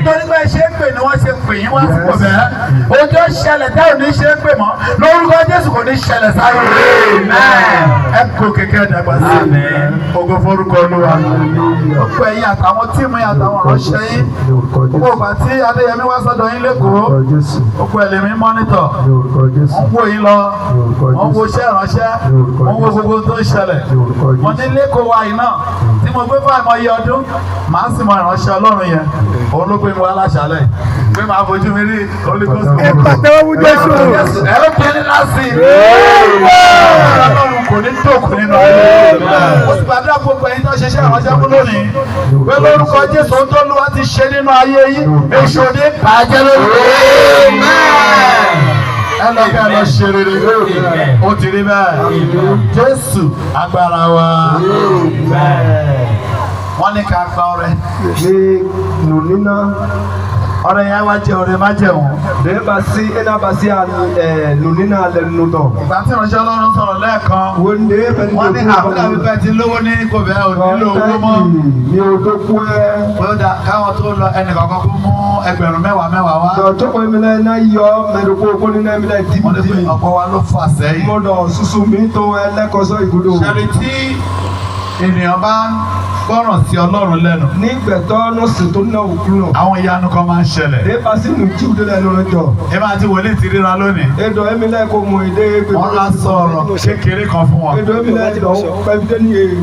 Torí pé ṣé ń pè ní wọ́n ṣe ń pè yín wá sí kò bẹ́ẹ̀. Ojú ṣẹlẹ̀ tẹ́ ò ní ṣe é pè mọ́. Lórúkọ Jésù kò ní ṣẹlẹ̀ sáyé. Ẹ kó kékeré dàgbà sí. Ògo forúkọ Olúwa. Ọ̀pọ̀ ẹ̀yin àtàwọn tíìmù yín àtàwọn ọ̀rọ̀ṣẹ́ yín. Gbogbo ìgbà tí Adéyẹmí wá sọ́dọ̀ yín lẹ́kọ̀ọ́. Ọ̀pọ̀ ẹ̀lẹ́mí mọ́nítọ̀. Wọ́n wò yín lọ. Wọ́n wo iṣẹ́ ìránṣẹ́. Wọ́n wo gbogbo tó ń ṣẹlẹ̀. Mo ní lẹ́kọ̀ọ́ wa yìí náà. Tí mo gbé fún àìmọye ọdún, màá sì mọ ìránṣẹ́ Ọlọ́run yẹn. Òun ló gbé mi wá láṣálẹ̀. pé máa fojú mi rí holyghostkoboko. ẹ pàtẹ́wọ́ fún Jésù. ẹ ó kí ní láti. Ọlọ́run kò ní dòkú nínú ayé. Mo sì gbàdúrà gbogbo ẹ̀yin tó ṣiṣẹ́ ìránṣẹ́ fún lónìí. Pé lórúkọ Jésù tó lù wá ti ṣe nínú ayé yìí. Èṣù ní bàjẹ́ lórúkọ. Ẹ lọ bẹ́ẹ̀ lọ ṣe rere. Ó ti rí bẹ́ẹ̀. Jésù agbára wa. Wọ́n ní ká gba ọrẹ. Ní nùnínà. Ọrẹ yẹn wá jẹ ọrẹ má jẹun. Bẹ́ẹ̀ bá sí ẹ̀nà bá sí nùnínà lẹ́nu tọ̀. Ìgbà tí ìránṣẹ́ Ọlọ́run sọ̀rọ̀ lẹ́ẹ̀kan. Wọ́n ní ẹ̀fẹ̀ Wọ́n ní àbúrò àbíbẹ̀ ti lówó ní kò bẹ́ẹ̀ ò nílò owó mọ́. Mi ò tó kú ẹ́. Bóyá káwọn tó lọ ẹnìkankan kó mú ẹgbẹ̀rún mẹ́wàá wá. Dọ̀tọ́ pé mi náà iná yọ mẹ́rùkú kó nínú ẹ̀mí náà dìbò. Wọ́n ní pé ọ̀pọ̀ wa ló fà sẹ́yìn. Mo lọ susu mi tó ẹlẹ́kọ̀ọ́sọ ìgbòdo. Ṣẹ́ni tí ènìyàn bá gbọ́ràn sí Ọlọ́run lẹ́nu. Nígbẹ̀tọ́ ló sì tó náà òkú náà. Àwọn ìyanu kan máa ń ṣẹlẹ̀. Dèbà sí nu jíù délẹ̀ lọ́rọ̀ jọ. Ẹ máa ti wọlé ti ríra lónìí. Edo ẹ̀mí náà kò mú èdè pé. Wọ́n á sọ ọ̀rọ̀ kékeré kan fún wọn. Edo ẹ̀mí náà lọ pẹ́bídé ní èyí.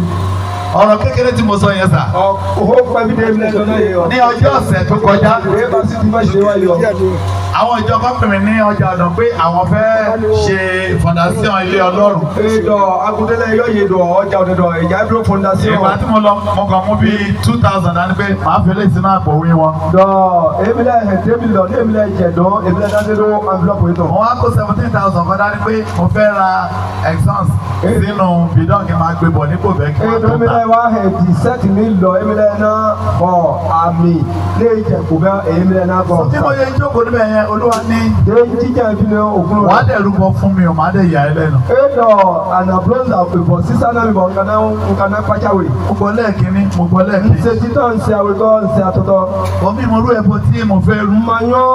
Ọ̀rọ̀ kékeré tí mo sọ yẹn sà. Ọ̀hó pẹ́bídé ẹ̀mí náà lọ́nà yẹn. Ní ọjọ́ ọ̀sẹ̀ tó kọjá. Dèbà sí ti má ṣe wáyọ. Àwọn ìjọba pè mí ní ọjà ọ̀dàn pé àwọn fẹ́ ṣe fondation ilé Ọlọ́run. Edo agudẹ́lẹ̀ yọ yé dọ̀ ọjà ọ̀dẹ̀dọ̀ ìjà ìdúró fondation. Ìgbà tí mo lọ mo kàn mú bíi 2000 dání pé màá fi lè sínú àpò òwe wọn. Dọ̀ èmi náà hẹ̀ tẹ́mi lọ ní èmi náà jẹ̀ dán èmi náà dáná ló envelope yìí tán. Wọ́n á kó 17,000 kan dání pé mo fẹ́ ra exans sínú bidon kí n máa gbé bọ̀ nípò bẹ́ẹ̀ kí n máa tó èmi ta. náà wá hẹ̀ di sẹ́ẹ̀tì mi lọ èmi náà ná bọ̀ àmì lé ìjẹ̀kù bẹ́ẹ̀ èmi náà ná bọ̀. Tí mo yẹ jókòó níbẹ̀ yẹn Olúwa ní. Dé jíjà ìbílẹ̀ òkun rẹ̀. Wọ́n á dẹ̀ rúbọ fún mi o, màá dẹ̀ yà ẹ́ lẹ́nu. Edo anablosa ìbọ̀ sísá náà mi bọ̀ nǹkan pàjáwìrì. Mo gbọ́ lẹ́ẹ̀kínní, mo gbọ́ lẹ́ẹ̀kínní. Ṣé títọ́ ń ṣe àwòtọ́ ń ṣe àtọ́tọ́? Omi mo rú ẹbọ tí mo fẹ́ rú. Mma yán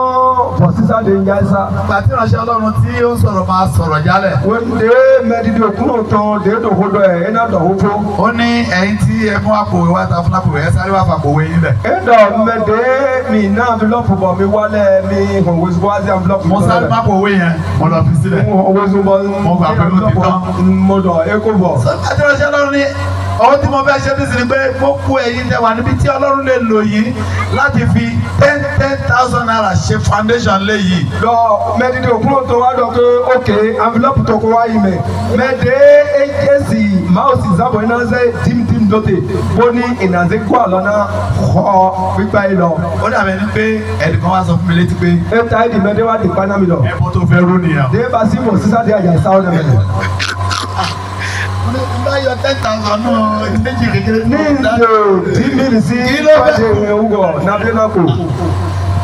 bọ̀ sísá de ń yá ẹsá. Ìgbà tí ìránṣẹ́ Ọlọ́run tí ó ń sọ̀rọ̀ máa sọ̀rọ̀ jálẹ̀. Wọ́n dé mẹ́dídì òkun òtán dé dòwòdò ẹ̀ iná dọ̀wọ́fó. Ó ní ẹ̀yin tí ẹ mú àpòwé wá ta fún àpòwé ẹ sáré wá fàpòwé yín lẹ̀. Edo mẹ́dẹ́ mi náà envelope bọ̀ mi wálẹ̀ mi òwòsùn wá sí envelope. Mo sáré má pòwé yẹn, mo lọ fi sílẹ̀. Òwòsùn bọ̀ Mo gbà pé ló ti tán. Mo dọ̀ eko bọ̀. Sọ́jà tí ìránṣẹ́ Ọlọ́run ní ohun tí mo fẹ́ ṣe nísìnyí pé mo kú ẹ̀yin tẹ wà níbi tí Ọlọ́run lè lò yín láti fi 10,000 naira ṣe foundation léyìí. Lọ mẹ́dídì òkun òtán wá dọ̀ pé ókè envelope tó kó wá yìí mẹ́. Mẹ́dẹ́ èjèsì máòsì zábọ̀ iná ṣe dímdím dọ́tẹ̀ bó ní ìnàzẹ́ kó àlọ́nà họ gbígbá yìí lọ. Ó dàbẹ̀ ní pé ẹnìkan wá sọ fún mi létí pé Ẹ̀ta ìdí mẹ́dẹ́ wá di paná mi lọ. ẹbọ tó fẹ́ rú nìyẹn. Dèbà sí mọ̀ sísá dé àjà ìsáwọ́ náà mẹ́lẹ̀. Bá yọ 10,000 náà méjì kékeré. Ní ìlò dímìlì sí ìpàdé ìwé ugọ̀ nàbẹ́ náà kò.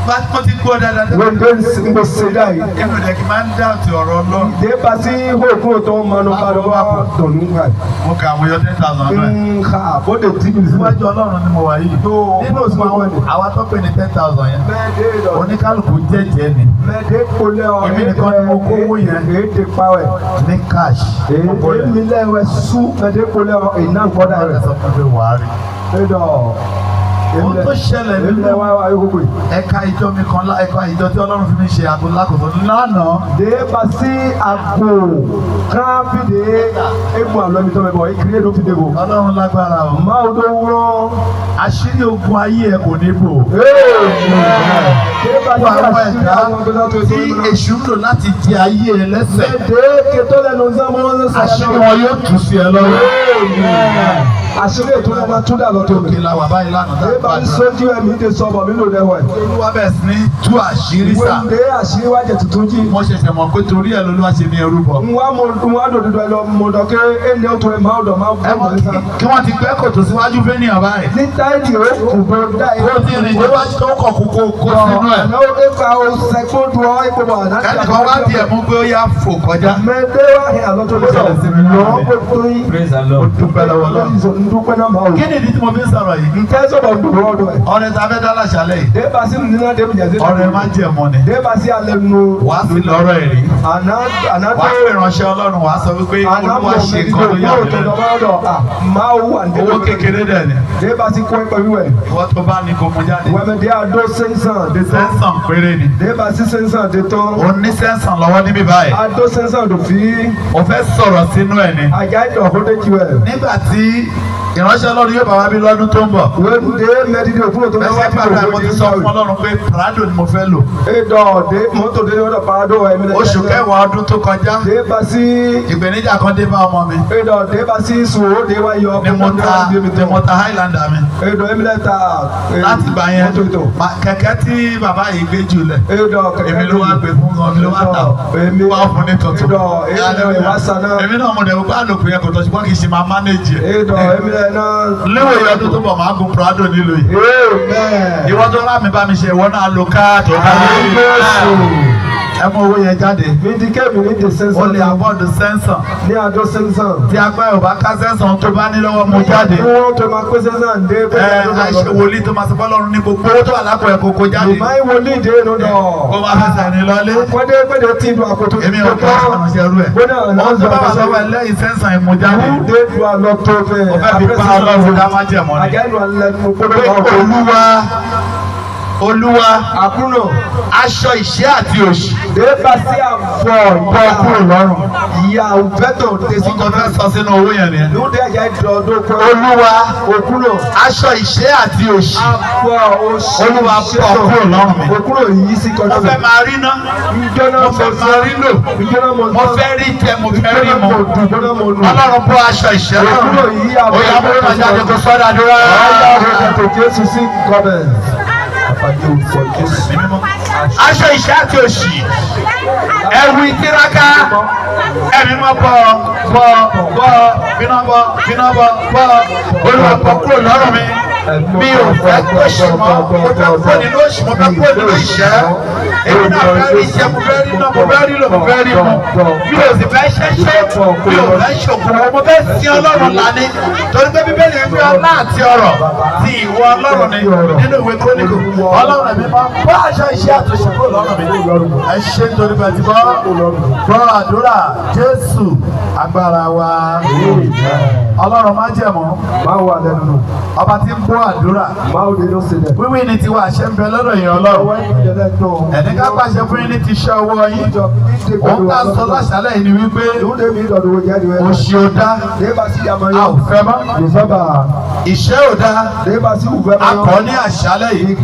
Bá mo ti gbọ́ dáadáa. Wọ́n dé ń bọ̀ ṣe dá yìí. Inú rẹ̀ kì í máa ń dá òtí ọ̀rọ̀ Ọlọ́run. Dèbà sí òkun òtán mọ́nú bá lọ́wọ́ dọ̀nù ká. Mo kà mo yọ 10,000 náà. Nǹka bóde dímìlì sí. Níwájú Ọlọ́run ni mo wà yìí. Nínú òsùn àwọn àwa tó pè ní 10,000 yẹn. Mẹ́dẹ́ lọ. Oníkálukú jẹ́jẹ́ ni. Mẹ́dẹ́ kólé ọ̀ Èmi nìkan ni mo kówó yẹn. èdè pawẹ̀. Ní cash. Èmi lẹ́wẹ̀ sú mẹ́dẹ́ kólé ọ̀ iná gbọ́dọ̀ Ọ̀rẹ́ rẹ̀. sọ fún mi wà á rí. Ẹ̀dọ̀. Ohun tó ṣẹlẹ̀ Èmi nínú lẹ́wẹ̀ ayé gbogbo yìí. ẹ̀ka ìjọ mi kan ẹ̀ka ìjọ tí Ọlọ́run fi mi ṣe àgbo lákòóso lánàá. Dèbà sí àgbò káfíńdé egbò àlọ́mi tó mẹ́bọ̀ ìkìlẹ̀ ló fi dèbò. Ọlọ́run lágbára o. Máa tó wúrọ́. Àṣírí ogun ayé ẹ kò ní bò. Dèbà sí Fún àwọn àṣírí ẹ̀dá àwọn ọgbẹ́sán tó tí èṣù ń lò láti jẹ ayé ẹ lẹ́sẹ̀. Mẹ́dẹ́ kẹtọ́ lẹ́nu sámọ́ Àṣírí wọn yóò tú sí ẹ lọ́wọ́. àṣírí ètò náà máa tún dà lọ́tọ̀ mi. Òkè la wà báyìí lánàá tá a Dèbà gbàdúrà. sójú ẹ̀mí ti sọ̀bọ̀ mí lò dẹ́wọ̀ ẹ̀. Olúwa bẹ̀rẹ̀ sí ní tú àṣírí sà. Wọ́n dé àṣírí wájẹ̀ tuntun jí. Mo ṣẹ̀ṣẹ̀ mọ̀ pé torí ẹ̀ lolúwa ṣe ní ẹrúbọ. Nwa dòdòdò ẹ lọ mọ̀dọ̀ kí ẹni ọ̀tọ̀ ẹ̀ máa dọ̀ máa Ẹ mọ̀ bọ̀ níta. kí wọ́n ti gbẹ́ kòtò síwájú fẹ́nìyàn báyìí. Ní táìdì ó kò bọ̀ dá ẹ̀. Ó ti rìn níwájú tó kọ̀ kó sínú ẹ̀. Àná ó ká o sẹ́kó dùn ọ́ ipò bọ̀ àná. Ẹnìkan wá tiẹ̀ mú pé ó yá fò kọjá. Mẹ́tẹ́ wá ní àlọ́ tó lọ lọ́ pé tó yín. Ó dúpẹ́ lọ́wọ́ Ọlọ́run. Ndúpẹ́ náà máa wò. Kí ni ìdí tí mo fi ń sọ̀rọ̀ yìí? Ntẹ́ sọ̀rọ̀ ndùrọ̀ ọ̀dọ̀ ẹ̀. Ọrẹ ta fẹ́ dá láṣálẹ̀ yìí. Dèbà sí nínú Dèbì jẹ́ sí. Ọrẹ má jẹ̀ mọ́ ni. Dèbà sí alẹ́ nu. Wàá sí lọ́rọ̀ ẹ̀rí. Àná Wàá pè ránṣẹ́ Ọlọ́run wàá sọ wípé Olúwa ṣe nǹkan tó yà mí lẹ́nu. Máa wù àǹdé. Owó kékeré dẹ̀ ni. Dèbà sí kọ́ ẹ̀pẹ̀ wíwẹ̀. Ìwọ́n tó bá ní kó mú jáde. Wẹ̀mẹ̀dẹ́ àdó sẹ́nsàn dé tán. Sẹ́ńsàn péré ni. Dèbà sí sẹ́nsàn dé tán. Ó ní sẹ́ńsàn lọ́wọ́ níbí báyìí. Àdó sẹ́nsàn dò fi. Ó fẹ́ sọ̀rọ̀ sínú ẹ̀ ni. Àjà ìdọ̀ hóde jù ẹ̀. Nígbà tí ìránṣẹ́ Ọlọ́run yóò bá wa bí lọ́dún tó ń bọ̀. When they meditate fún òtún ẹsẹ̀ gbàgbà mo ti sọ fún Ọlọ́run pé Prado ni mo fẹ́ lò. mọ́tò dé ní ọ̀dọ̀ Prado ẹ̀mí. Oṣù kẹwàá ọdún tó kọjá. Dé bá sí. Ìpèníjà kan dé bá ọmọ mi. Dé bá sí sùúrù dé wá yọ. Ni mo ta Highlander mi. Ẹ̀mí lẹ́ta. Láti gbà yẹn kẹ̀kẹ́ tí bàbá yìí gbé jù lẹ̀. Èmi ló wá gbé fún wọn, èmi ló wá tà ọ́. Wá fún ní tuntun. Èmi náà mo dẹ̀ wọ́n bá lòkùn yẹn kò tọ́ ṣùgbọ́n kì í ṣe máa mánéjì ẹ̀. Léwé ọdún tó bọ̀ máa gun Prado nílò yìí. Ìwọ́n tó rà mí bá mi ṣe ìwọ náà lo káàdì ọ̀gá yìí. Ẹ mú owó yẹn jáde. Vindicate mi ní the sensor. O lè abọ́ọ̀dù sẹ́ńsàn. Ní àjọ sensor. Tí agbá ẹ̀ ò bá ká sẹ́ńsàn tó bá ní lọ́wọ́ mú jáde. Wọ́n tó máa pé sensor ń dé. Àìṣe wòlíì tó máa sọ fọ́lọ́run ní gbogbo owó tó wà lápò ẹ̀ kókó jáde. Ìmáyé wòlíì dé inú dọ̀. Kó máa fẹsẹ̀ ní lọlé. Pẹ́ẹ́dẹ́ tí inú àkótó. Èmi ò kọ́ àwọn ṣe rú ẹ̀. Wọ́n tó bá wà lọ́wọ́ ẹ̀ lẹ́yìn sẹ́ńsàn ìmú jáde. Ó fẹ́ fi bá Ọlọ́run dá májẹ̀mọ́ ni. Olúwa àkúrò aṣọ ìṣẹ́ àti òṣì. Débà sí àbọ̀ Bọ́ kúrò lọ́rùn. ìyá òfẹ́tò tẹ̀sí. Wọ́n kọ́ fẹ́ sọ sínú owó yẹn nìyẹn. Lóde ẹ̀jẹ̀ ìdọ̀dọ̀ kọ́. Olúwa òkúrò aṣọ ìṣẹ́ àti òṣì. àbọ̀ òṣì. Olúwa bọ́ kúrò lọ́rùn mi. òkúrò yìí sí kọjá. Mo fẹ́ máa rí ná. Mo fẹ́ máa rí lò. Mo fẹ́ rí jẹ, mo fẹ́ rí mu. Ọlọ́run bọ́ aṣọ ìṣẹ́ lọ́rùn mi. Ó yá mú ìrìnàjò tó sọ́dà dúró. Aṣọ ìṣẹ́ àti òṣì, ẹ̀wù ìtiraka, ẹ̀mí mọ́ bọ̀ bíná bọ̀ Olúwa bọ́ kúrò lọ́rùn mi. Mi ò fẹ́ gbòṣì mọ́, mo fẹ́ kó nínú òṣì, mo fẹ́ kó nínú ìṣẹ́. Èmi náà fẹ́ rí iṣẹ́, mo fẹ́ rí náà, mo fẹ́ rí lò, mo fẹ́ rí mu. Mi ò sì fẹ́ ṣẹ́ṣẹ́, mi ò fẹ́ ṣògùn, mo fẹ́ sin Ọlọ́run lání. Torí pé Bíbélì ń fi ọlá àti ọrọ̀ ti ìwọ Ọlọ́run ni nínú ìwé Króníkù. Ọlọ́run ẹ̀mí máa ń bọ́ aṣọ iṣẹ́ àtúnṣe kúrò lọ́rùn mi. Ẹ ṣe nítorí pé ti gbọ́ àdúrà Jésù agbára wa. Ọlọ́run má jẹ̀mọ́. Ọba tí ń bọ́ àdúrà. Wíwí ni tiwa àṣẹ ń bẹ lọ́dọ̀ yẹn Ọlọ́run. Ẹni ká pàṣẹ fún yín ní ti ṣe ọwọ́ yín. Òun ká sọ láṣálẹ̀ yìí ni wípé òṣì ò dá. A ò fẹ́ mọ́. Ìṣẹ́ ò dá. A kọ́ ní àṣálẹ̀ yìí.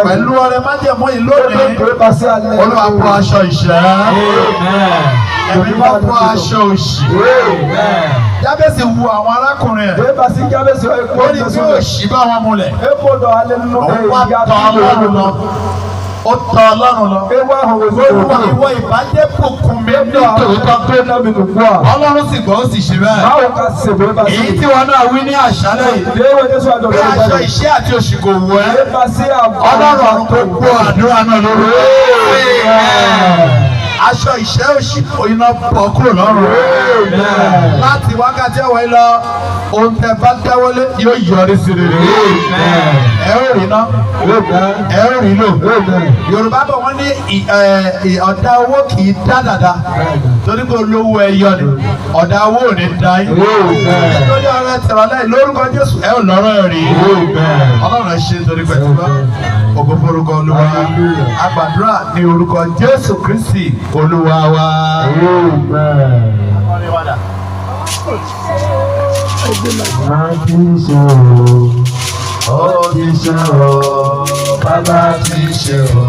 Pẹ̀lú ọrẹ májẹ̀mú yìí lónìí. Olúwa bọ́ aṣọ ìṣẹ́. Ẹ̀mí wá bọ́ aṣọ òṣì. Jábẹ́sì wu àwọn arákùnrin ẹ̀. Ó ní tí òṣì bá wọn múlẹ̀. Òun wá tọ̀ Ọlọ́run lọ. Ó tọ̀ Ọlọ́run lọ. Olúwa ìwọ ìbàjẹ́ bùkún mi ní tòótọ́. Ọlọ́run sì gbọ́ ó sì ṣe bẹ́ẹ̀. Èyí tí wọn náà wí ní àṣálẹ̀ yìí. Bí aṣọ ìṣẹ́ àti òṣì kò wù ẹ́. Ọlọ́run ọ̀run kò gbọ́ àdúrà náà lórí. Aṣọ ìṣẹ́ òṣì iná bọ̀ kúrò lọ́rùn. Láti wákàtí ọ̀wẹ́ lọ, ohun tẹ bá dáwọ́lé yóò yọrí sí rere. Ẹ ó rí ná, ẹ ó rí lò. Yorùbá bọ̀ wọ́n ní ọ̀dà owó kì í dá dàda. Torí pé olówó ẹyọ ni, ọ̀dà owó ò ní dá yín. Nítorí ọ̀rẹ́ tẹ̀rọ lẹ́yìn lórúkọ Jésù ẹ ò lọ́rọ̀ ẹ̀ rí. Ọlọ́run ẹ ṣe nítorí pẹ̀lú bá ògo forúkọ Olúwa. Àgbàdúrà ní orúkọ Jésù Kristi Olúwa wa. Ó ti ṣe o, bàbá ti ṣe o.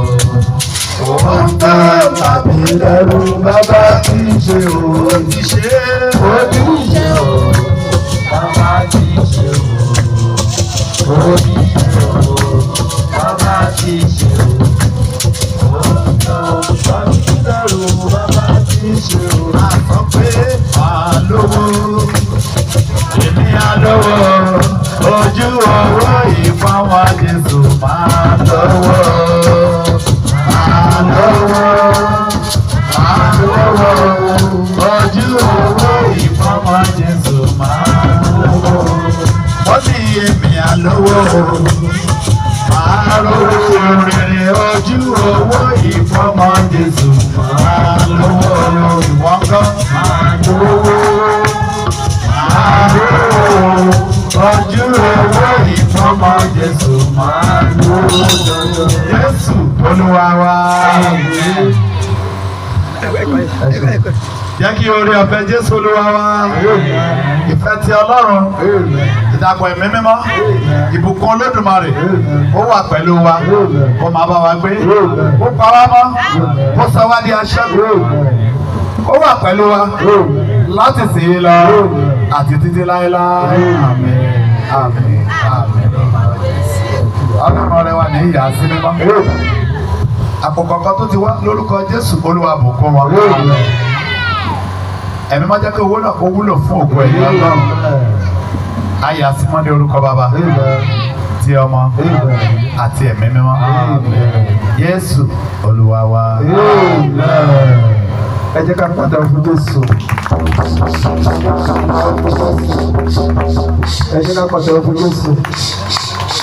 Òun tẹ́ tàbí lẹ́rù, bàbá ti ṣe o. Ó ti ṣe o, bàbá ti ṣe o. Ó ti ṣe o, bàbá ti ṣe o. Òun tẹ́ tàbí lẹ́rù, bàbá ti ṣe o. Àsọ pé àlówó, èmi àlówó, ojú ọwọ́ ìfọwọ́ Jésù máa lọ́wọ́. Ojú owó ìfọwọ́ Jésù máa lọ́wọ́. Wọ́n sì èmi àlówó. Máa lówó rere ojú owó ìfọwọ́ Jésù máa lọ́wọ́. Ìwọ́n kan máa lówó. Máa lówó. Ojú owó ìfọwọ́ Jésù máa lówó. Jésù Olúwa wa. Jẹ́ kí oore ọ̀fẹ́ Jésù Olúwa wa. Ìfẹ́ ti Ọlọ́run. ìdàpọ̀ ẹ̀mí mímọ́ ìbùkún Olódùmarè ó wà pẹ̀lú wa ó máa bá wa gbé ó pa wá mọ́ ó sọ wá di aṣẹ́gun ó wà pẹ̀lú wa láti sì í lọ àti títí láéláé àmín àmín àmín. Ọlọ́run rẹ wà ní ìyá sí mímọ́ àpòkọ̀ kan tó ti wá lórúkọ Jésù Olúwa bùkún wọn. Ẹ̀mí máa jẹ́ kí owó náà kó wúlò fún ògo ẹ̀yìn Ọlọ́run. Ayà sí mọ́ ní orúkọ Bàbá ti Ọmọ àti Ẹ̀mí mímọ́. Jésù Olúwa wa. Ẹ jẹ́ ká padà fún Jésù. Ẹ jẹ́ ká padà fún Jésù.